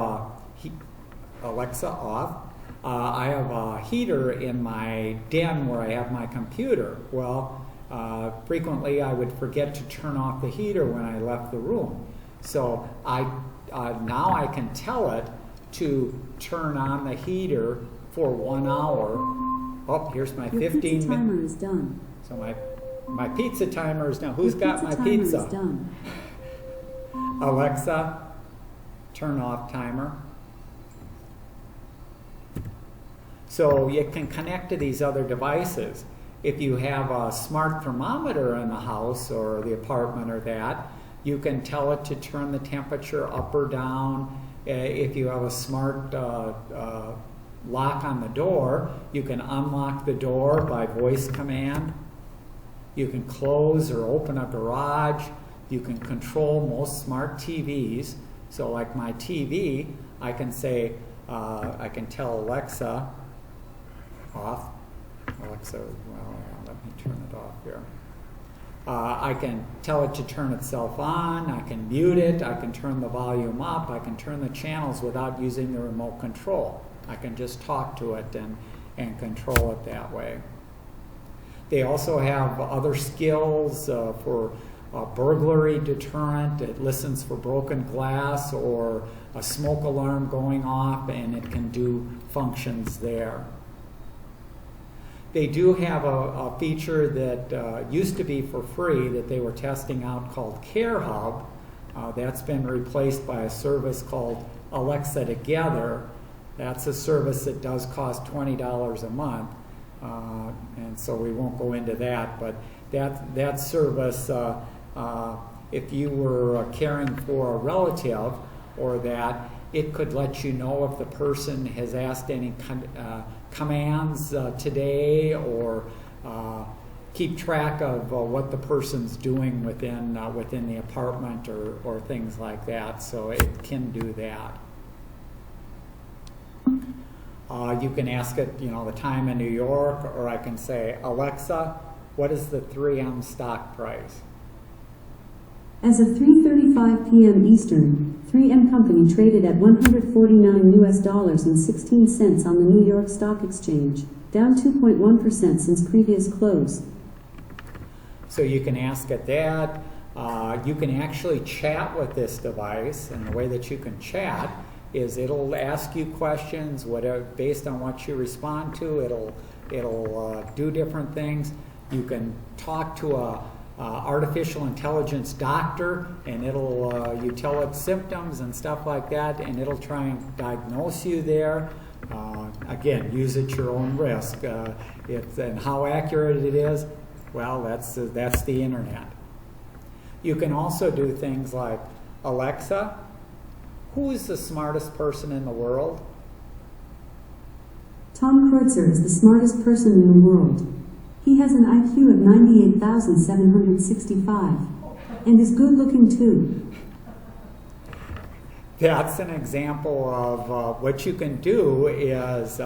A: Alexa off. I have a heater in my den where I have my computer. Well, frequently I would forget to turn off the heater when I left the room. So now I can tell it to turn on the heater for 1 hour. Oh, here's my 15 minutes.
D: Your pizza timer is done.
A: So my pizza timer is done. Who's
D: Your
A: got my
D: timer
A: pizza?
D: Is done.
A: Alexa, turn off timer. So you can connect to these other devices. If you have a smart thermometer in the house or the apartment or that, you can tell it to turn the temperature up or down. If you have a smart lock on the door, you can unlock the door by voice command. You can close or open a garage. You can control most smart TVs. So like my TV, I can say, I can tell Alexa off. Alexa, well, let me turn it off here. I can tell it to turn itself on. I can mute it. I can turn the volume up. I can turn the channels without using the remote control. I can just talk to it and control it that way. They also have other skills for a burglary deterrent. It listens for broken glass or a smoke alarm going off, and it can do functions there. They do have a feature that used to be for free that they were testing out called Care Hub. That's been replaced by a service called Alexa Together. That's a service that does cost $20 a month, and so we won't go into that. But that service, if you were caring for a relative or that, it could let you know if the person has asked any commands today, or keep track of what the person's doing within the apartment or things like that. So it can do that. You can ask it, the time in New York, or I can say, Alexa, what is the 3M stock price?
D: As of 3:35 p.m. Eastern, 3M Company traded at $149.16 on the New York Stock Exchange, down 2.1% since previous close.
A: So you can ask it that. You can actually chat with this device, and the way that you can chat is it'll ask you questions, whatever, based on what you respond to. It'll do different things. You can talk to a artificial intelligence doctor, and you tell it symptoms and stuff like that, and it'll try and diagnose you there. Again, use at your own risk. And how accurate it is, well, that's the internet. You can also do things like, Alexa, who is the smartest person in the world?
D: Tom Kreuzer is the smartest person in the world. He has an IQ of 98,765 and is good looking too.
A: That's an example of what you can do is,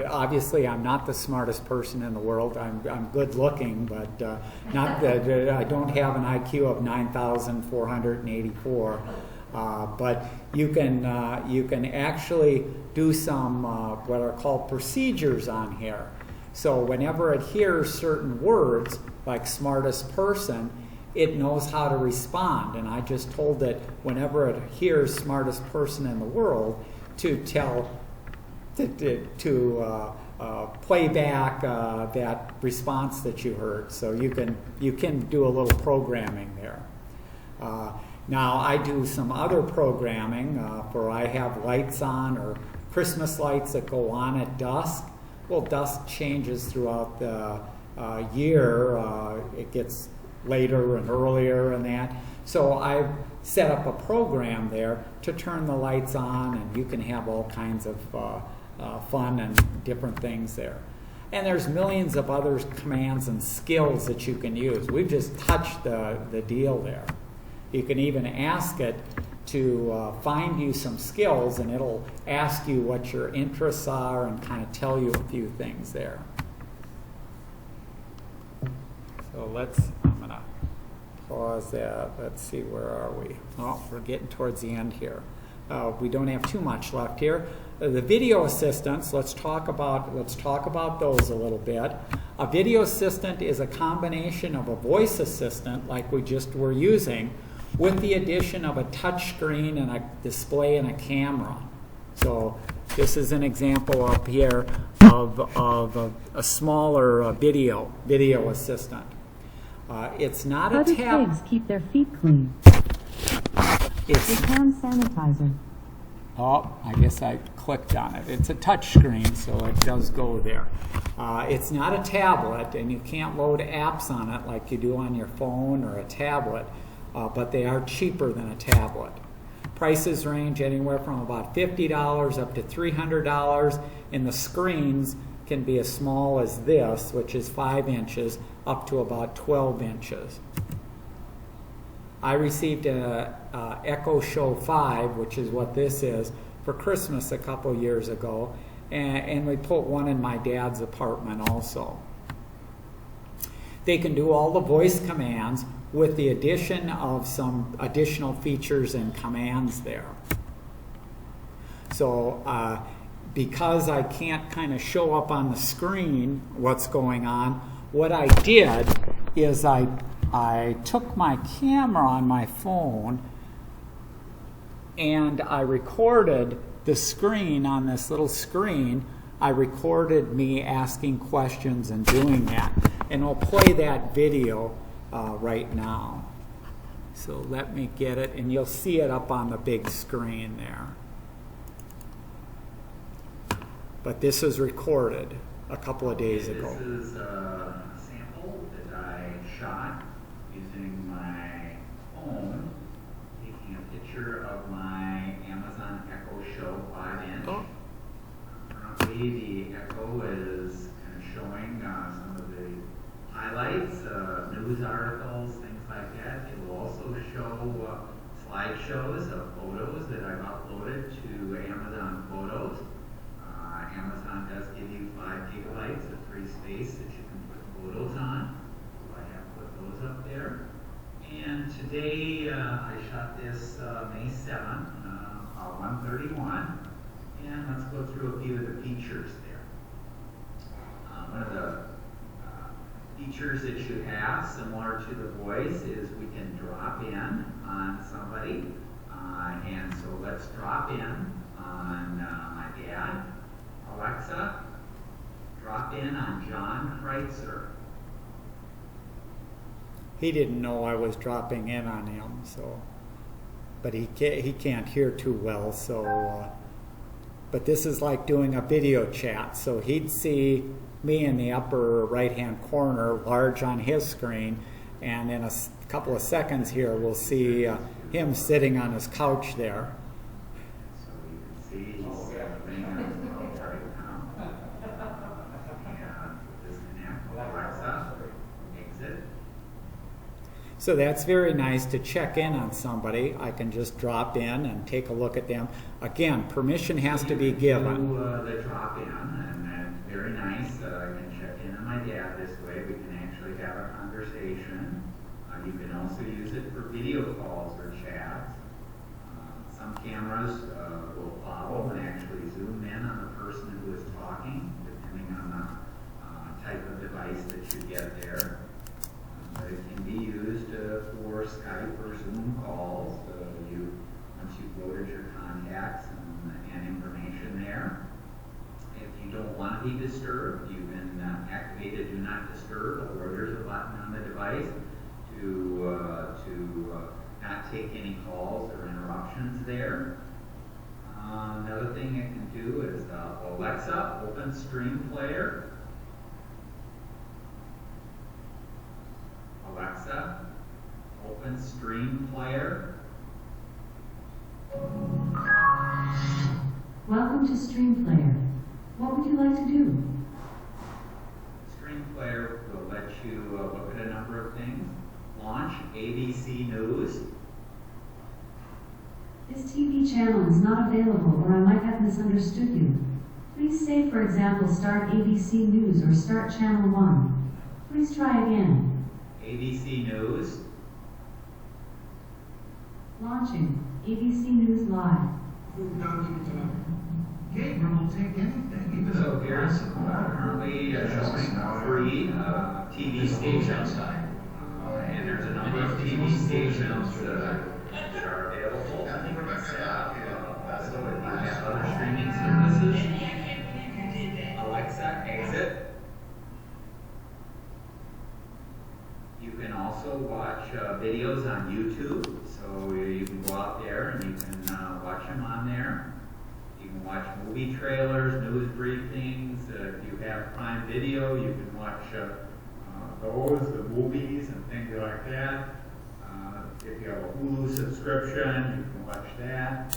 A: obviously I'm not the smartest person in the world. I'm good looking, but not that I don't have an IQ of 9,484. But you can actually do some what are called procedures on here. So whenever it hears certain words, like smartest person, it knows how to respond. And I just told it, whenever it hears smartest person in the world, to tell play back that response that you heard. So you can do a little programming there. Now I do some other programming for I have lights on, or Christmas lights that go on at dusk. Well, dusk changes throughout the year. It gets later and earlier and that. So I've set up a program there to turn the lights on, and you can have all kinds of fun and different things there. And there's millions of other commands and skills that you can use. We've just touched the deal there. You can even ask it to find you some skills, and it'll ask you what your interests are and kind of tell you a few things there. So I'm going to pause that. Let's see, where are we? Oh, we're getting towards the end here. We don't have too much left here. The video assistants, let's talk about those a little bit. A video assistant is a combination of a voice assistant like we just were using, with the addition of a touch screen and a display and a camera. So this is an example up here of a smaller video assistant. It's not a tab.
D: Pigs keep their feet clean.
A: It's
D: hand sanitizer.
A: Oh, I guess I clicked on it. It's a touch screen, so it does go there. It's not a tablet, and you can't load apps on it like you do on your phone or a tablet, but they are cheaper than a tablet. Prices range anywhere from about $50 up to $300, and the screens can be as small as this, which is 5 inches, up to about 12 inches. I received a Echo Show 5, which is what this is, for Christmas a couple years ago, and we put one in my dad's apartment also. They can do all the voice commands with the addition of some additional features and commands there. So because I can't kind of show up on the screen what's going on, what I did is I took my camera on my phone and I recorded the screen on this little screen. I recorded me asking questions and doing that. And I'll play that video right now. So let me get it, and you'll see it up on the big screen there. But this is recorded a couple of days ago.
J: This is a sample that I shot using my phone, taking a picture of my Amazon Echo Show 5-inch.
A: Oh.
J: Currently, the Echo is kind of showing some of the highlights, news articles, things like that. It will also show slideshows of photos that I've uploaded to Amazon Photos. Amazon does give you 5 gigabytes of free space that you can put photos on. So I have put those up there. And today I shot this May 7th, 1:31. And let's go through a few of the features there. One of the features that you have, similar to the voice, is we can drop in on somebody. And so let's drop in on my dad. Alexa, drop in on John Kreuzer.
A: He didn't know I was dropping in on him, so, but he can't hear too well, so, but this is like doing a video chat, so he'd see me in the upper right-hand corner, large on his screen, and in a couple of seconds here, we'll see him sitting on his couch there.
J: So you can see he's everything right now. And disconnect. Alexa, exit.
A: So that's very nice to check in on somebody. I can just drop in and take a look at them. Again, permission has to be given.
J: The drop in, and that's very nice. I can check in on my dad this way. We can actually have a conversation. You can also use it for video calls or chats. Some cameras will follow and actually zoom in on the person who is talking, depending on the type of device that you get there. But it can be used for Skype or Zoom calls. Once you've loaded your contacts and information there, not be disturbed. You can activate a do not disturb, or there's a button on the device to not take any calls or interruptions there. Another thing it can do is Alexa, open stream player. Alexa, open stream player.
D: Welcome to Stream Player. What would you like to do?
J: Stream player will let you look at a number of things. Launch ABC News.
D: This TV channel is not available, or I might have misunderstood you. Please say, for example, start ABC News or start Channel 1. Please try again.
J: ABC News.
D: Launching ABC News Live.
K: Gabriel will take anything, even
J: So here's currently showing free TV stations. And there's a number of TV stations that are available. Also, if you have other streaming services, Alexa, exit. You can also watch videos on YouTube. So you can go out there and you can watch them on there. You can watch movie trailers, news briefings. If you have Prime Video, you can watch the movies and things like that. If you have a Hulu subscription, you can watch that.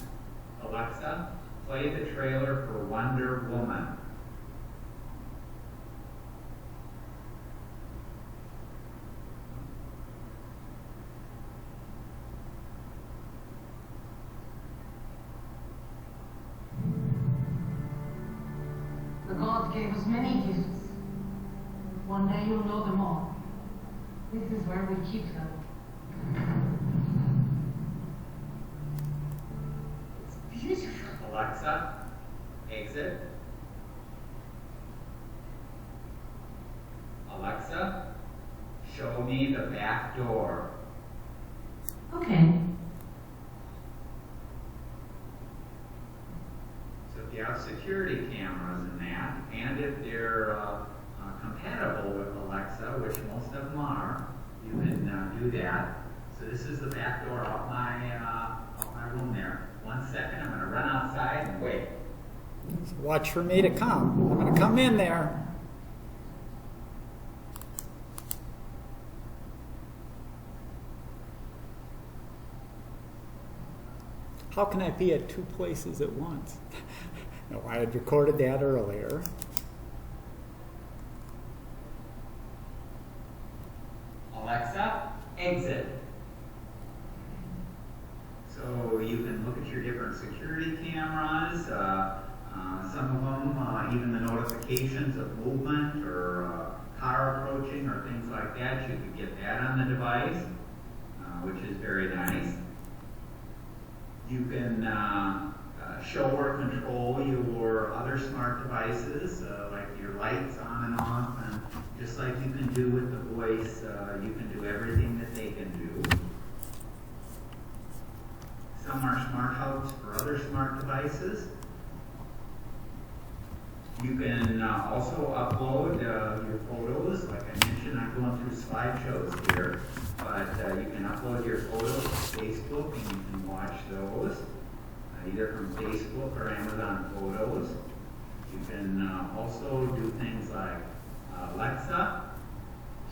J: Alexa, play the trailer for Wonder Woman.
L: The God gave us many gifts. One day you'll know them all. This is where we keep them. It's beautiful.
J: Alexa, exit. Alexa, show me the back door.
D: Okay.
J: So if you have security cameras in that, and if they're compatible with Alexa, which most of them are, you can do that. So this is the back door out my room there. 1 second, I'm going to run outside and wait.
A: Watch for me to come. I'm going to come in there. How can I be at two places at once? No, I had recorded that earlier.
J: Alexa, exit. So you can look at your different security cameras. Some of them, even the notifications of movement or car approaching or things like that, you could get that on the device, which is very nice. You can show or control your other smart devices, like your lights on and off, and just like you can do with the voice, you can do everything that they can do. Some are smart hubs for other smart devices. You can also upload your photos. Like I mentioned, I'm going through slideshows here, but you can upload your photos to Facebook and you can watch those, either from Facebook or Amazon Photos. You can also do things like, Alexa,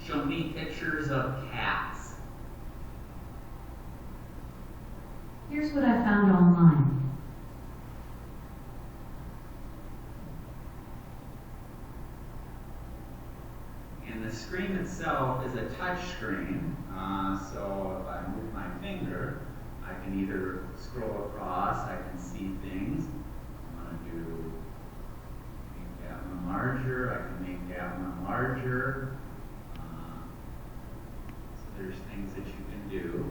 J: show me pictures of cats.
D: Here's what I found online.
J: And the screen itself is a touch screen, so if I move my finger, I can either scroll across, I can see things. I'm going to make that one larger, I can make that one larger. So there's things that you can do.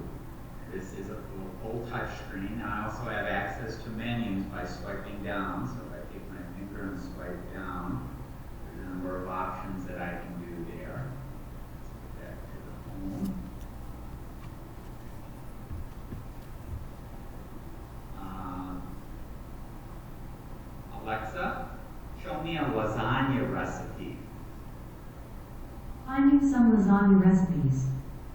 J: This is a full touch screen. I also have access to menus by swiping down, so if I take my finger and swipe down, there's a number of options that I can do there. Let's go back to the home. Alexa, show me a lasagna recipe.
D: Finding some lasagna recipes.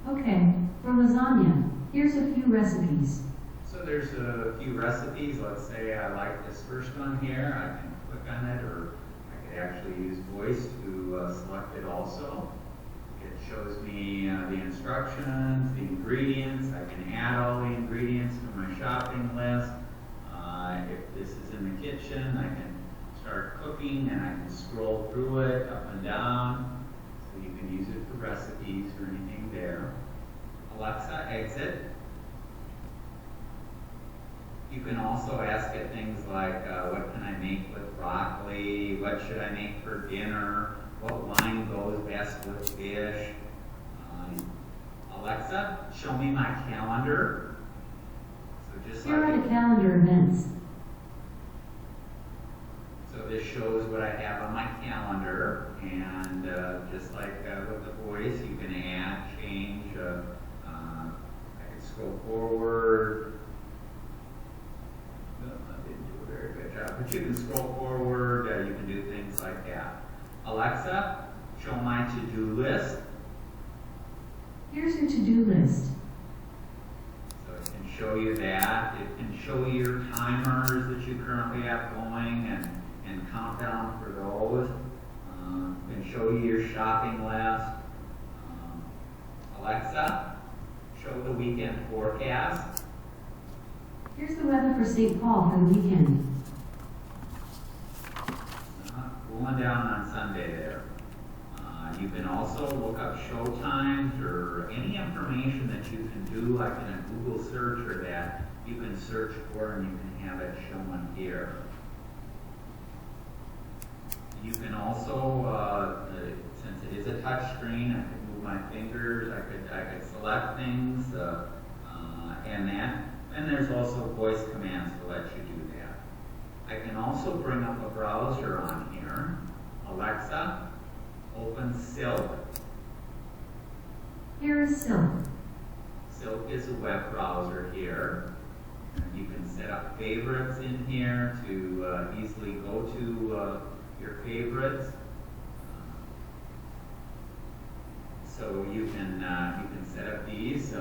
D: Okay, for lasagna, here's a few recipes.
J: So there's a few recipes. Let's say I like this first one here. I can click on it, or I could actually use voice to select it also. It shows me the instructions, the ingredients. I can add all the ingredients to my shopping list. If this is in the kitchen, I can start cooking and I can scroll through it up and down. So you can use it for recipes or anything there. Alexa, exit. You can also ask it things like, what can I make with broccoli? What should I make for dinner? What wine goes best with fish? Alexa, show me my calendar. So just
D: Here
J: like
D: are the calendar events.
J: So this shows what I have on my calendar, and just like with the voice, you can add, change. I can scroll forward. No, I didn't do a very good job, but you can scroll forward. You can do things like that. Alexa, show my to-do list.
D: Here's your to-do list.
J: So it can show you that. It can show you your timers that you currently have going and count down for those. It can show you your shopping list. Alexa, show the weekend forecast.
D: Here's the weather for St. Paul for the weekend.
J: Cooling down on Sunday there. You can also look up show times or any information that you can do, like in a Google search or that, you can search for and you can have it shown here. You can also, since it is a touch screen, I can move my fingers, I could select things, and that. And there's also voice commands to let you do that. I can also bring up a browser on here. Alexa, open Silk.
D: Here is Silk.
J: Silk is a web browser here. And you can set up favorites in here to easily go to your favorites. So you can set up these.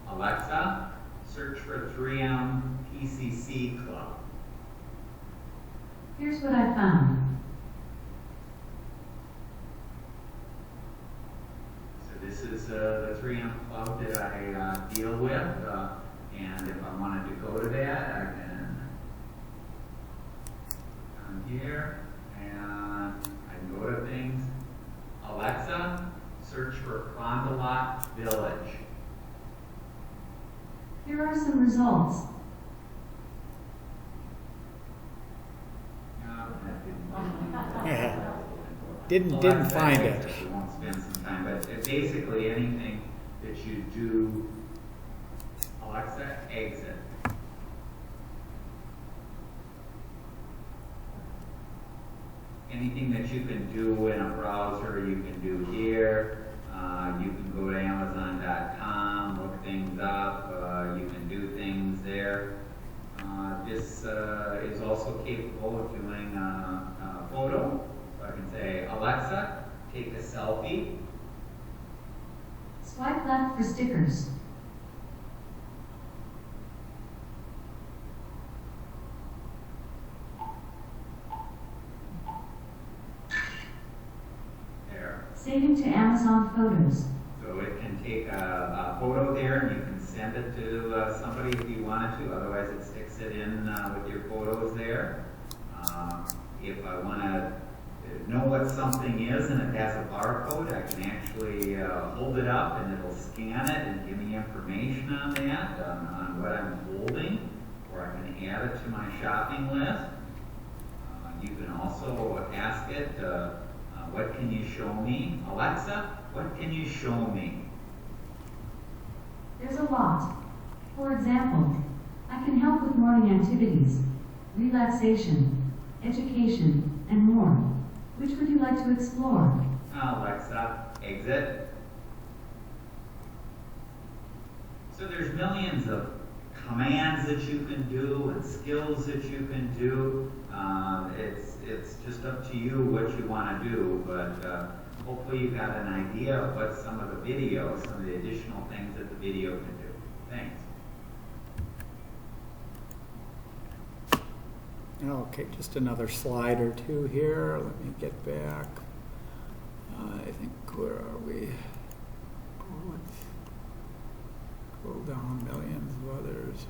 J: Alexa, search for 3M PCC Club.
D: Here's what I found.
J: So this is the 3M Club that I deal with. And if I wanted to go to that, I can come here and I can go to things. Alexa, search for Carondelet Village.
D: Here are some results.
A: Didn't find it.
J: We won't spend some time, but basically anything that you do, Alexa, exit. Anything that you can do in a browser, you can do here. You can go to Amazon.com, look things up. You can do things there. This is also capable of doing a photo. So I can say, Alexa, take a selfie.
D: Swipe left for stickers.
J: There.
D: Saving to Amazon Photos.
J: So it can take a photo there and you can send it to somebody if you wanted to. Otherwise it sticks it in with your photos there. If I want to know what something is and it has a barcode, I can actually hold it up and it'll scan it and give me information on that, on what I'm holding, or I can add it to my shopping list. You can also ask it, what can you show me? Alexa, what can you show me?
D: There's a lot. For example, I can help with morning activities, relaxation, education, and more. Which would you like to explore?
J: Alexa, exit. So there's millions of commands that you can do and skills that you can do. It's just up to you what you want to do, but hopefully you've got an idea of what some of the videos, some of the additional things that the video can do. Thanks.
A: Okay, just another slide or two here. Let me get back. I think, where are we? Oh, let's go down, millions of others.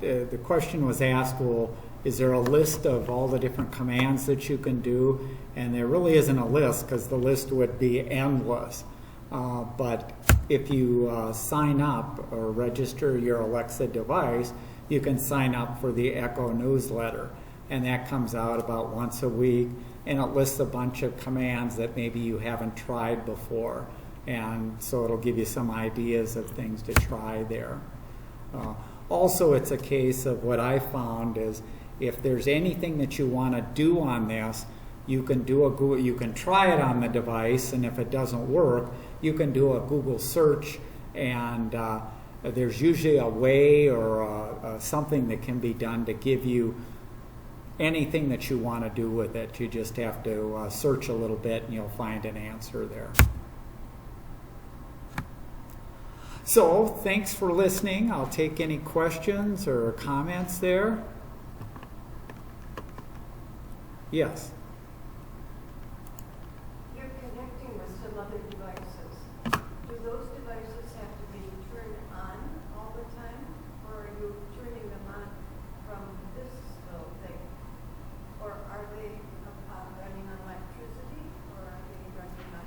A: The question was asked, well, is there a list of all the different commands that you can do? And there really isn't a list, because the list would be endless. But if you sign up or register your Alexa device, you can sign up for the Echo newsletter. And that comes out about once a week, and it lists a bunch of commands that maybe you haven't tried before. And so it'll give you some ideas of things to try there. Also, it's a case of what I found is if there's anything that you want to do on this, you can do a Google, you can try it on the device, and if it doesn't work, you can do a Google search, and there's usually a way or something that can be done to give you anything that you want to do with it. You just have to search a little bit and you'll find an answer there. So, thanks for listening. I'll take any questions or comments there. Yes?
C: You're connecting with some other devices. Do those devices have to be turned on all the time? Or are you turning them on from this little thing? Or are they running on electricity? Or are they running on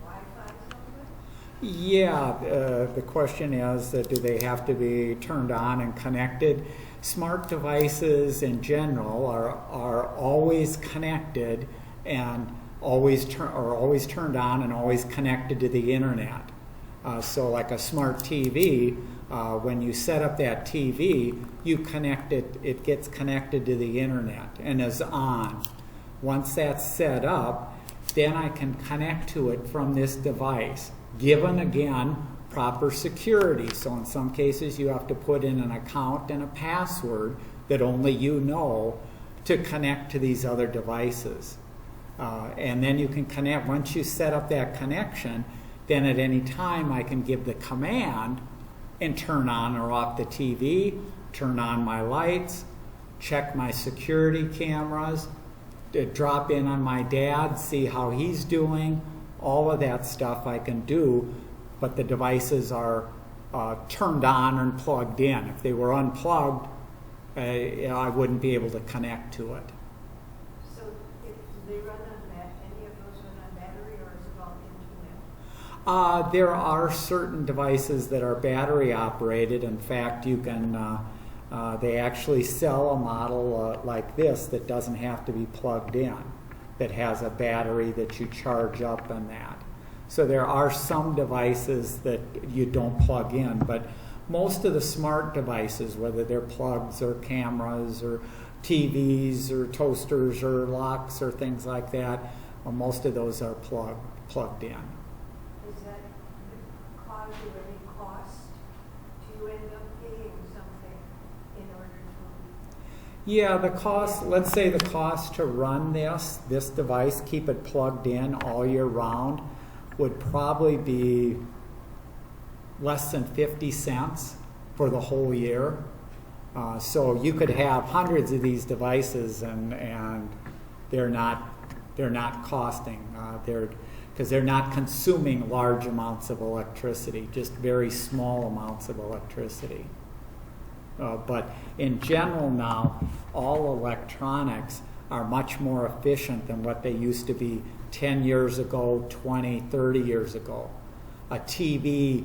C: Wi-Fi somewhere?
A: Yeah, the question is, do they have to be turned on and connected? Smart devices in general are always connected and always turned on and always connected to the internet. So like a smart TV, when you set up that TV, you connect it, it gets connected to the internet and is on. Once that's set up, then I can connect to it from this device, given again proper security. So in some cases you have to put in an account and a password that only you know to connect to these other devices. And then you can connect, once you set up that connection, then at any time I can give the command and turn on or off the TV, turn on my lights, check my security cameras, drop in on my dad, see how he's doing. All of that stuff I can do, but the devices are turned on and plugged in. If they were unplugged, I wouldn't be able to connect to it.
C: So do they run on any of those run on battery, or is it all internet?
A: There are certain devices that are battery operated. In fact, you can, they actually sell a model like this that doesn't have to be plugged in, that has a battery that you charge up and that. So there are some devices that you don't plug in, but most of the smart devices, whether they're plugs or cameras or TVs or toasters or locks or things like that, most of those are plugged in.
C: Does that cause you any cost? Do you end up paying something in order to?
A: Yeah, the cost, let's say the cost to run this device, keep it plugged in all year round, would probably be less than 50 cents for the whole year. So you could have hundreds of these devices and they're not costing, because they're not consuming large amounts of electricity, just very small amounts of electricity. But in general now, all electronics are much more efficient than what they used to be 10 years ago, 20, 30 years ago. A TV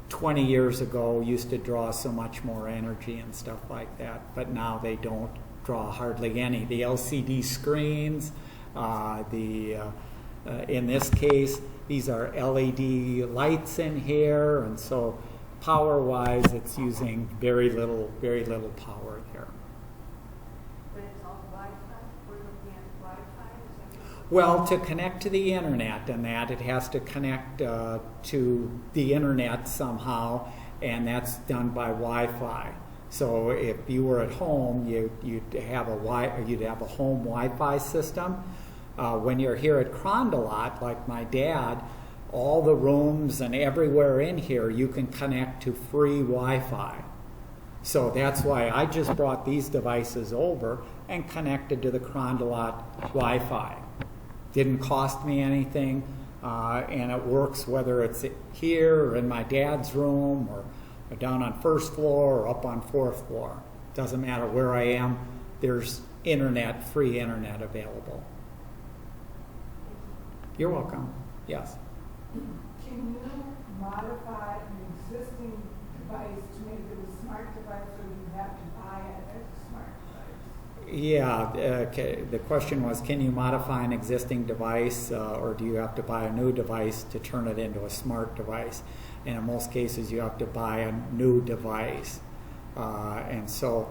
A: 20 years ago used to draw so much more energy and stuff like that, but now they don't draw hardly any. The LCD screens, in this case, these are LED lights in here, and so power-wise, it's using very little power there.
C: But it's all Wi-Fi? We're looking at Wi-Fi? Is that
A: Well, to connect to the internet and that, it has to connect to the internet somehow, and that's done by Wi-Fi. So if you were at home, you'd have a home Wi-Fi system. When you're here at Carondelet, like my dad, all the rooms and everywhere in here, you can connect to free Wi-Fi. So that's why I just brought these devices over and connected to the Carondelet Wi-Fi. Didn't cost me anything, and it works whether it's here or in my dad's room or down on first floor or up on fourth floor. Doesn't matter where I am, there's internet, free internet available. You're welcome. Yes.
B: Can you modify an existing device to make it a smart device, or do you have to buy it as a smart device?
A: Yeah, okay. The question was, can you modify an existing device, or do you have to buy a new device to turn it into a smart device? And in most cases, you have to buy a new device. And so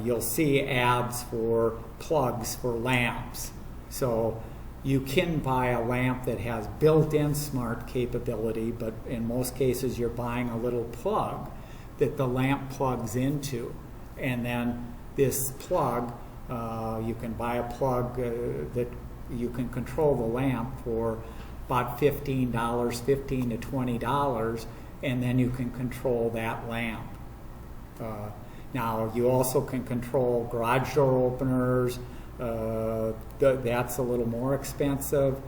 A: you'll see ads for plugs for lamps. So you can buy a lamp that has built-in smart capability, but in most cases you're buying a little plug that the lamp plugs into. And then this plug, you can buy a plug that you can control the lamp for about $15, $15 to $20, and then you can control that lamp. Now you also can control garage door openers. That's a little more expensive.